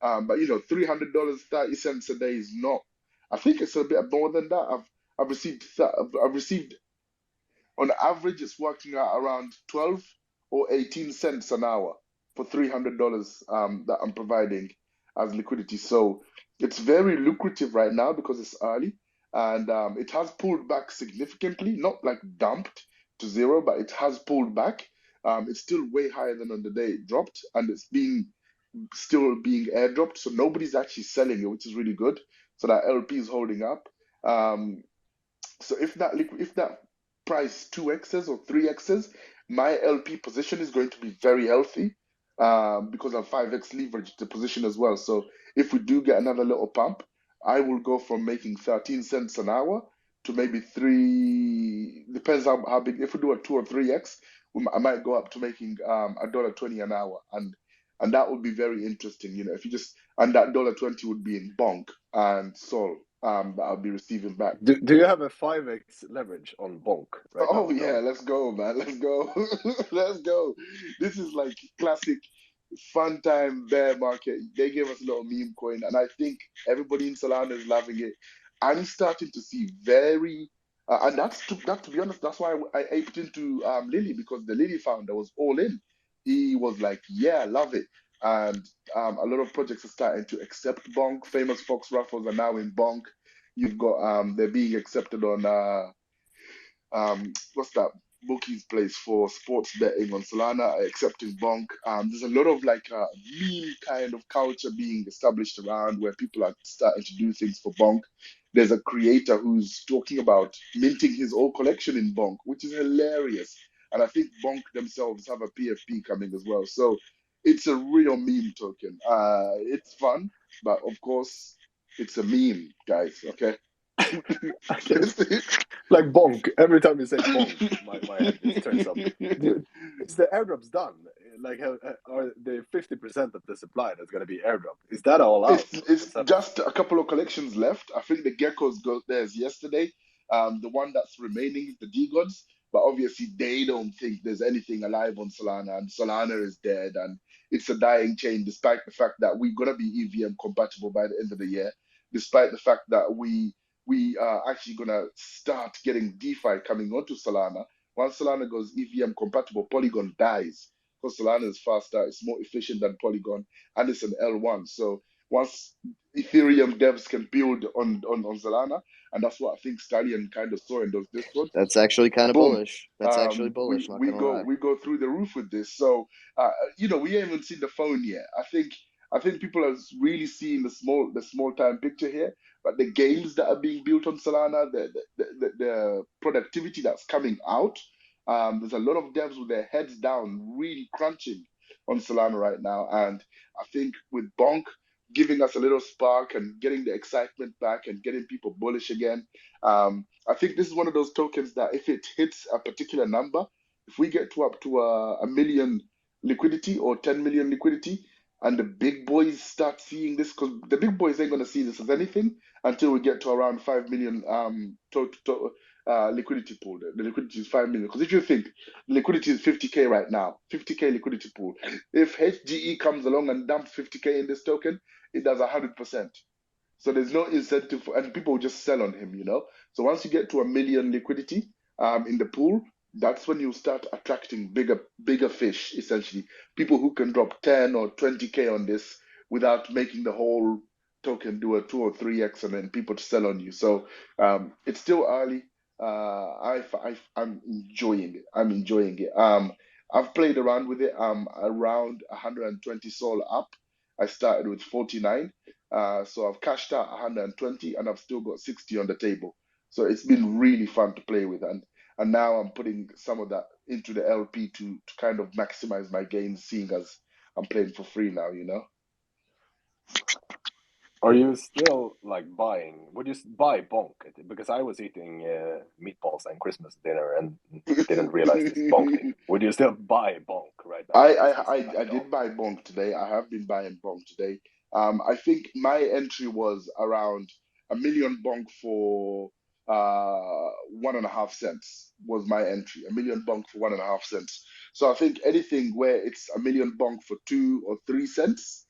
But $300, 30 cents a day is not. I think it's a bit more than that. I've received on average it's working out around 12 or 18 cents an hour for $300 that I'm providing as liquidity. So it's very lucrative right now because it's early, and it has pulled back significantly, not like dumped to zero, but it has pulled back. It's still way higher than on the day it dropped, and it's still being airdropped, so nobody's actually selling it, which is really good. So that LP is holding up. So if that price 2x's or 3x's, my LP position is going to be very healthy because I'm 5x leveraged the position as well. So if we do get another little pump, I will go from making 13 cents an hour to maybe 3, depends how big. If we do a 2 or 3x, I might go up to making $1.20 an hour, and that would be very interesting. If you just, and that $1.20 would be in Bonk and Sol that I'll be receiving back. Do you have a 5x leverage on Bonk right now? Oh yeah, let's go, man. Let's go. Let's go. This is like classic fun time bear market. They gave us a little meme coin, and I think everybody in Solana is loving it. I'm starting to see very, and to be honest, that's why I aped into Lily, because the Lily founder was all in. He was like, "Yeah, love it." and a lot of projects are starting to accept Bonk. Famous Fox raffles are now in Bonk. You've got they're being accepted on what's that bookings place for sports betting on Solana, accepting Bonk. There's a lot of like meme kind of culture being established around where people are starting to do things for Bonk. There's a creator who's talking about minting his whole collection in Bonk, which is hilarious. And I think Bonk themselves have a PFP coming as well. So it's a real meme token. It's fun, but of course, it's a meme, guys. Okay. Like Bonk. Every time you say Bonk, my head just turns up. Dude, is the airdrops done? Like, are the 50% of the supply that's going to be airdrop? Is that all out? It's just a couple of collections left. I think the Geckos got theirs yesterday. The one that's remaining is the DeGods, but obviously they don't think there's anything alive on Solana, and Solana is dead, and it's a dying chain, despite the fact that we're gonna be EVM compatible by the end of the year, despite the fact that we are actually gonna start getting DeFi coming onto Solana. Once Solana goes EVM compatible, Polygon dies because Solana is faster, it's more efficient than Polygon, and it's an L1. So once Ethereum devs can build on Solana, and that's what I think Stallion kind of saw in those discords. That's actually kind of Boom. bullish. That's actually bullish. Not gonna lie. We go through the roof with this. So we haven't seen the phone yet. I think people are really seeing the small time picture here, but the games that are being built on Solana, the productivity that's coming out, there's a lot of devs with their heads down, really crunching on Solana right now. And I think with Bonk giving us a little spark and getting the excitement back and getting people bullish again, I think this is one of those tokens that if it hits a particular number, if we get to up to a million liquidity or 10 million liquidity, and the big boys start seeing this, because the big boys ain't going to see this as anything until we get to around 5 million liquidity pool. The liquidity is 5 million. Because if you think liquidity is 50K right now, 50K liquidity pool. If HGE comes along and dumps 50K in this token, it does 100%. So there's no incentive and people just sell on him, So once you get to a million liquidity in the pool, that's when you start attracting bigger fish, essentially. People who can drop 10 or 20K on this without making the whole token do a 2 or 3x and then people to sell on you. So it's still early. I'm enjoying it. I've played around with it. Around 120 Sol up. I started with 49. So I've cashed out 120 and I've still got 60 on the table. So it's been really fun to play with. And now I'm putting some of that into the LP to kind of maximize my gains, seeing as I'm playing for free now, Are you still like buying? Would you buy Bonk? Because I was eating meatballs and Christmas dinner and didn't realize this Bonk thing. Would you still buy Bonk right now? I did buy Bonk today. I have been buying Bonk today. I think my entry was around a million Bonk for 1.5 cents was my entry. A million Bonk for 1.5 cents. So I think anything where it's a million Bonk for 2 or 3 cents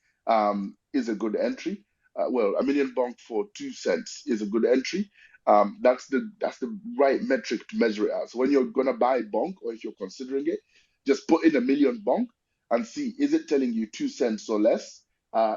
is a good entry. Well, a million Bonk for 2 cents is a good entry. That's the right metric to measure it at. So when you're gonna buy Bonk, or if you're considering it, just put in a million Bonk and see, is it telling you 2 cents or less?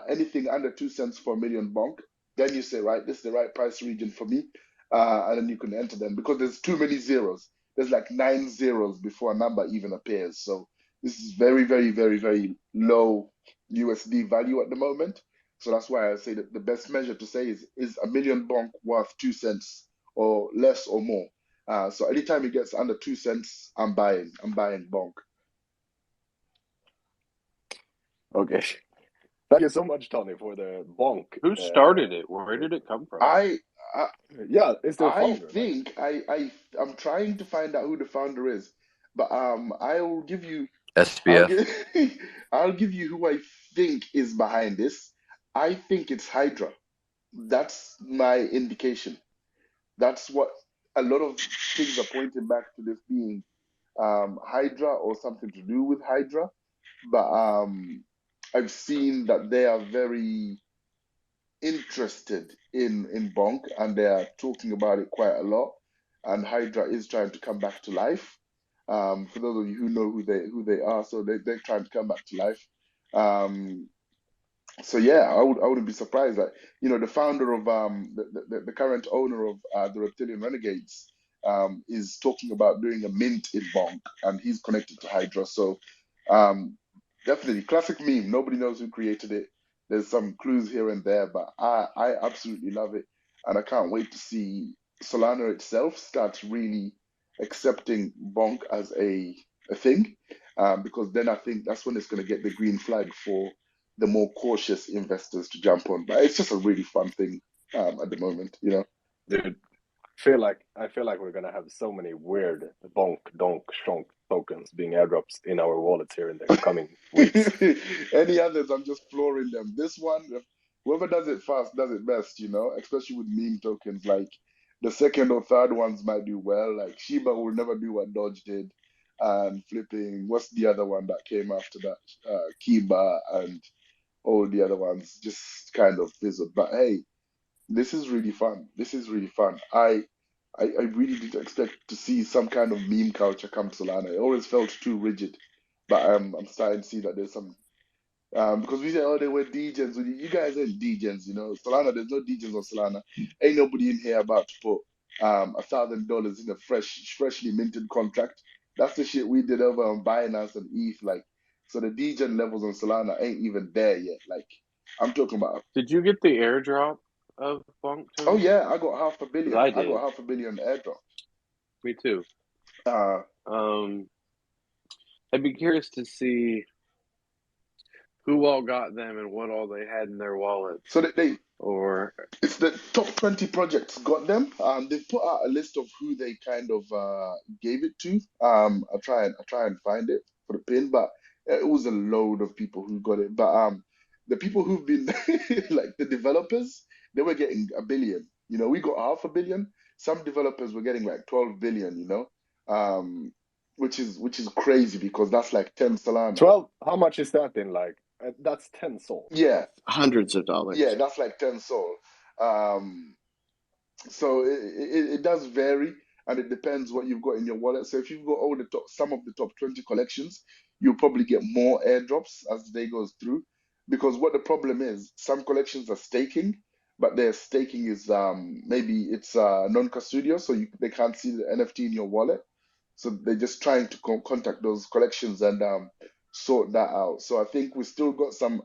Anything under 2 cents for a million Bonk, then you say, right, this is the right price region for me, and then you can enter them, because there's too many zeros. There's like 9 zeros before a number even appears. So this is very, very, very, very low USD value at the moment. So that's why I say that the best measure to say is a million Bonk worth 2 cents or less or more. So anytime it gets under 2 cents, I'm buying Bonk. Okay. Thank you so much, Tony, for the Bonk. Who started it? Where did it come from? Yeah, it's the founder. I think I'm trying to find out who the founder is, but I will give you SBF. I'll give you who I think is behind this. I think it's Hydra. That's my indication. That's what a lot of things are pointing back to, this being Hydra or something to do with Hydra. But I've seen that they are very interested in Bonk and they are talking about it quite a lot. And Hydra is trying to come back to life. For those of you who know who they are, so they're trying to come back to life. So yeah, I wouldn't be surprised that the founder of the current owner of the Reptilian Renegades is talking about doing a mint in Bonk, and he's connected to Hydra. So um, definitely classic meme. Nobody knows who created it. There's some clues here and there, but I absolutely love it, and I can't wait to see Solana itself start really accepting Bonk as a thing, because then I think that's when it's going to get the green flag for the more cautious investors to jump on. But it's just a really fun thing at the moment. Dude, I feel like we're gonna have so many weird bonk, donk, shonk tokens being airdrops in our wallets here in the coming weeks. Any others, I'm just flooring them. This one, whoever does it fast does it best, especially with meme tokens. Like the second or third ones might do well. Like Shiba will never do what Dodge did. And flipping, what's the other one that came after that? Kiba and all the other ones just kind of fizzled. But hey, this is really fun. This is really fun. I really didn't expect to see some kind of meme culture come to Solana. It always felt too rigid, but I'm starting to see that there's some. Because we say, oh, they were degens. Well, you guys ain't degens. Solana, there's no degens on Solana. Ain't nobody in here about to put $1,000 in a freshly minted contract. That's the shit we did over on Binance and ETH. Like, so the degen levels on Solana ain't even there yet. Like, I'm talking about. Did you get the airdrop of Bonk Oh token? yeah, I got $500 Because million. I I did. got $500 million airdrop. Me too. Uh, I'd be curious to see who all got them and what all they had in their wallets. So they or it's the top 20 projects got them. They've put out a list of who they kind of gave it to. I'll try and find it for the pin, but it was a load of people who got it. But the people who've been like the developers, they were getting $1 billion. We got $500 million. Some developers were getting like 12 billion. Which is crazy because that's like 10 Solana. 12. How much is that in like? That's 10 Sol. Yeah, Hundreds of dollars. yeah, that's like 10 Sol. So it does vary, and it depends what you've got in your wallet. So if you've got some of the top 20 collections, you'll probably get more airdrops as the day goes through. Because what the problem is, some collections are staking, but their staking is maybe it's non-custodial, so they can't see the NFT in your wallet. So they're just trying to contact those collections and sort that out. So I think we still got some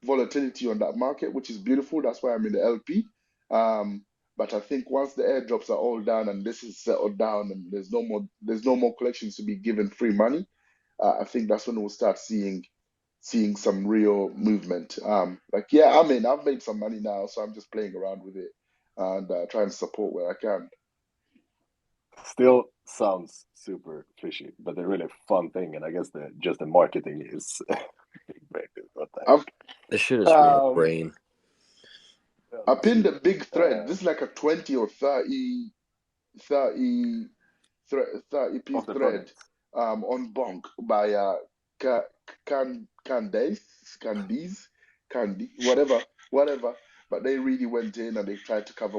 volatility on that market, which is beautiful. That's why I'm in the LP. But I think once the airdrops are all done and this is settled down and there's no more collections to be given free money, I think that's when we'll start seeing some real movement. I've made some money now, so I'm just playing around with it and trying to support where I can. Still sounds super fishy, but a really fun thing, and I guess the marketing is This shit is real brain. I pinned a big thread. This is like a 20 or 30 piece thread on Bonk by Candice, whatever. But they really went in and they tried to cover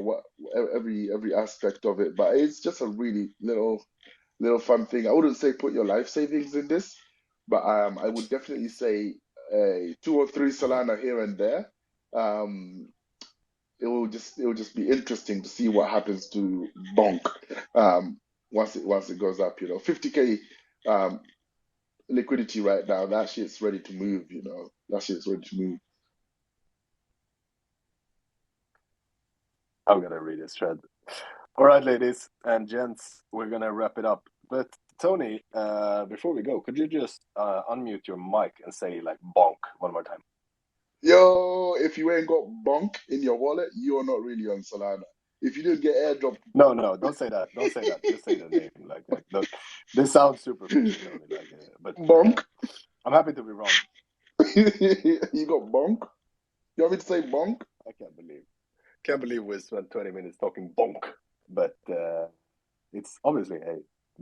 every aspect of it. But it's just a really little fun thing. I wouldn't say put your life savings in this, but I would definitely say 2 or 3 Solana here and there. It will just be interesting to see what happens to Bonk once it goes up. 50K liquidity right now. That shit's ready to move. That shit's ready to move. I'm gonna read this thread. All right, ladies and gents, we're gonna wrap it up. But Tony, before we go, could you just unmute your mic and say like bonk one more time? Yo, if you ain't got Bonk in your wallet, you're not really on Solana. If you didn't get airdrop, no, don't say that. Don't say that. Just say the name. Like look, this sounds super fishy, Tony. But Bonk. I'm happy to be wrong. You got Bonk? You want me to say Bonk? I can't believe we spent 20 minutes talking bonk, but it's obviously a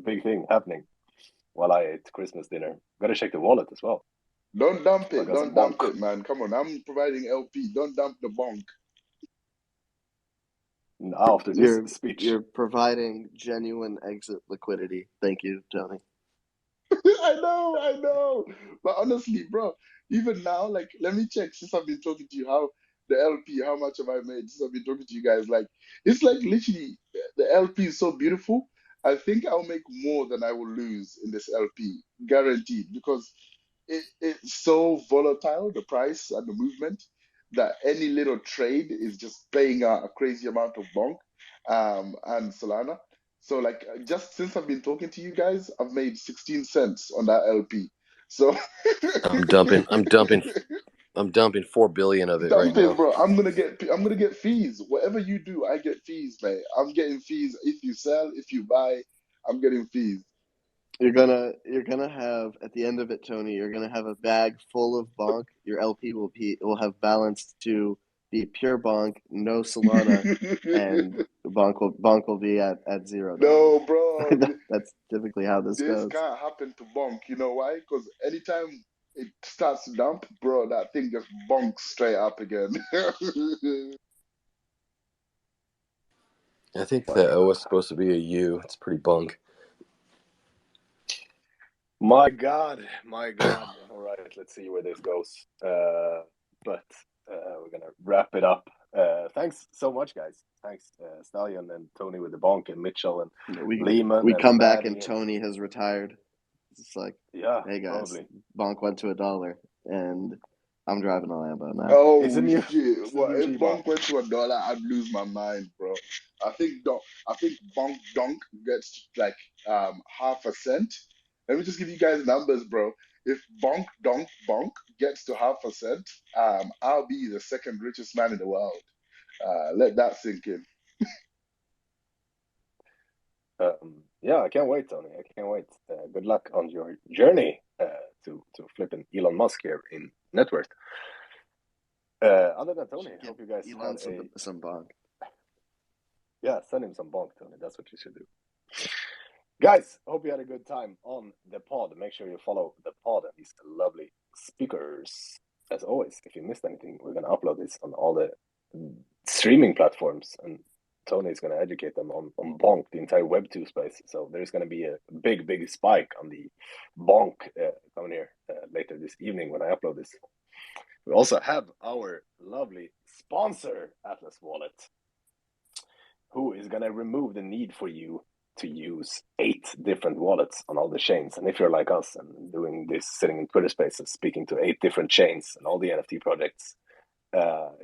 big thing happening while I ate Christmas dinner. Gotta check the wallet as well. Don't dump it. Don't dump it, man. Come on, I'm providing LP. Don't dump the bonk. After this speech, you're providing genuine exit liquidity. Thank you, Tony. I know. But honestly, bro, even now, like, let me check since I've been talking to you how the LP, how much have I made since I've been talking to you guys? Like, it's like literally the LP is so beautiful. I think I'll make more than I will lose in this LP, guaranteed, because it's so volatile, the price and the movement, that any little trade is just paying out a crazy amount of Bonk and Solana. So like just since I've been talking to you guys, I've made 16 cents on that LP. So I'm dumping 4 billion of it right dump it, now. bro. I'm gonna get fees. Whatever you do, I get fees, mate. I'm getting fees if you sell, if you buy, I'm getting fees. You're gonna have at the end of it, Tony. You're gonna have a bag full of Bonk. Your LP will have balanced to be pure Bonk, no Solana, and Bonk will be at $0. No, bro. That's typically how this This goes. can't happen to Bonk. You know why? Because anytime it starts to dump, bro, that thing just bonks straight up again. I think the O was supposed to be a U. It's pretty bunk. My God. All right, let's see where this goes. But we're gonna wrap it up. Thanks so much, guys. Thanks, Stallion and Tony with the Bonk and Mitchell and Lehman. We and come back Batty and Tony has retired. It's like, yeah, hey guys, probably. Bonk went to $1, and I'm driving a Lambo now. Oh Isn't you? shit! Well, if G-Bonk. Bonk went to $1, I'd lose my mind, bro. I think Bonk Donk gets like half a cent. Let me just give you guys numbers, bro. If Bonk Donk Bonk gets to half a cent, I'll be the second richest man in the world. Let that sink in. Yeah, I can't wait, Tony. I can't wait. Good luck on your journey to flipping Elon Musk here in net worth. Other than Tony, I hope you guys Elon had some Bonk. Yeah, send him some Bonk, Tony. That's what you should do. Guys, hope you had a good time on the pod. Make sure you follow the pod and these lovely speakers. As always, if you missed anything, we're going to upload this on all the streaming platforms, and Tony is going to educate them on Bonk, the entire Web2 space. So there's going to be a big spike on the Bonk coming here later this evening when I upload this. We also have our lovely sponsor, Atlas Wallet, who is going to remove the need for you to use 8 different wallets on all the chains. And if you're like us and doing this, sitting in Twitter spaces, speaking to 8 different chains and all the NFT projects,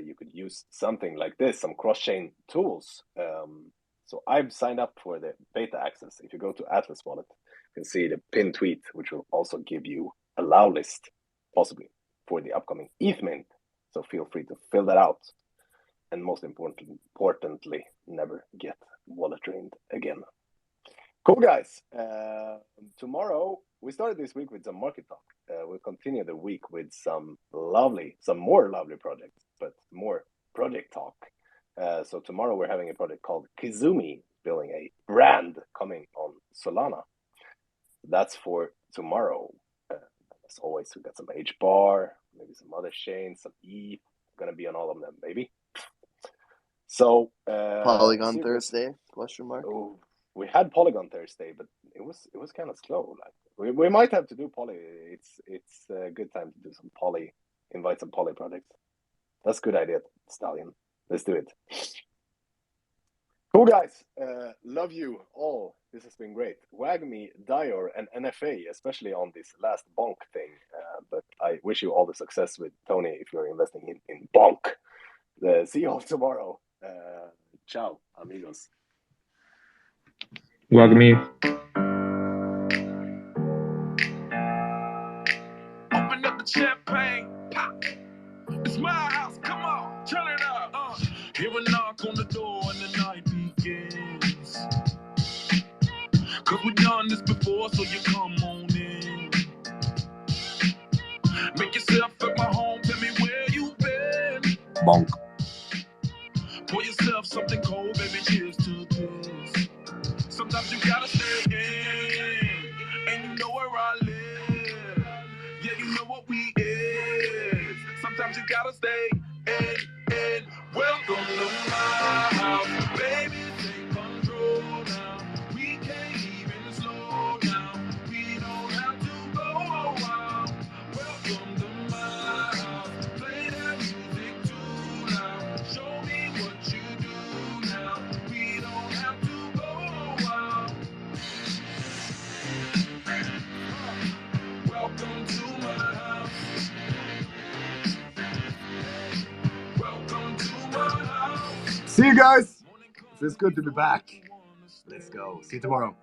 you could use something like this, some cross-chain tools. So I've signed up for the beta access. If you go to Atlas Wallet, you can see the pinned tweet, which will also give you a allow list, possibly, for the upcoming ETH mint. So feel free to fill that out. And most importantly, never get wallet drained again. Cool, guys. Tomorrow, we started this week with some market talk. We'll continue the week with some more lovely projects, but more project talk. So tomorrow we're having a project called Kizumi, building a brand coming on Solana. That's for tomorrow. As always, we got some H-bar, maybe some other chains, some ETH. Going to be on all of them, maybe. So Polygon Thursday? Question mark. Oh, we had Polygon Thursday, but it was kind of slow. Like we might have to do Poly. It's a good time to do some Poly. Invite some Poly projects. That's a good idea, Stallion. Let's do it. Cool, guys. Love you all. This has been great. WAGMI, Dior, and NFA, especially on this last Bonk thing. But I wish you all the success with Tony if you're investing in Bonk. See you all tomorrow. Ciao, amigos. WAGMI. Open up the champagne, pop. It's my house, come on, turn it up. Hear a knock on the door and the night begins. Cause we've done this before, so you come on in. Make yourself at my home, tell me where you been. Bonk. Pour yourself something cold, baby, cheers to this. Sometimes you gotta stay in, and you know where I live. Yeah, you know what we is. Sometimes you gotta stay in. Welcome to my house, baby, take control now. We can't even slow down. We don't have to go a while. Welcome to my See you guys. Feels good to be back. Let's go. See you tomorrow.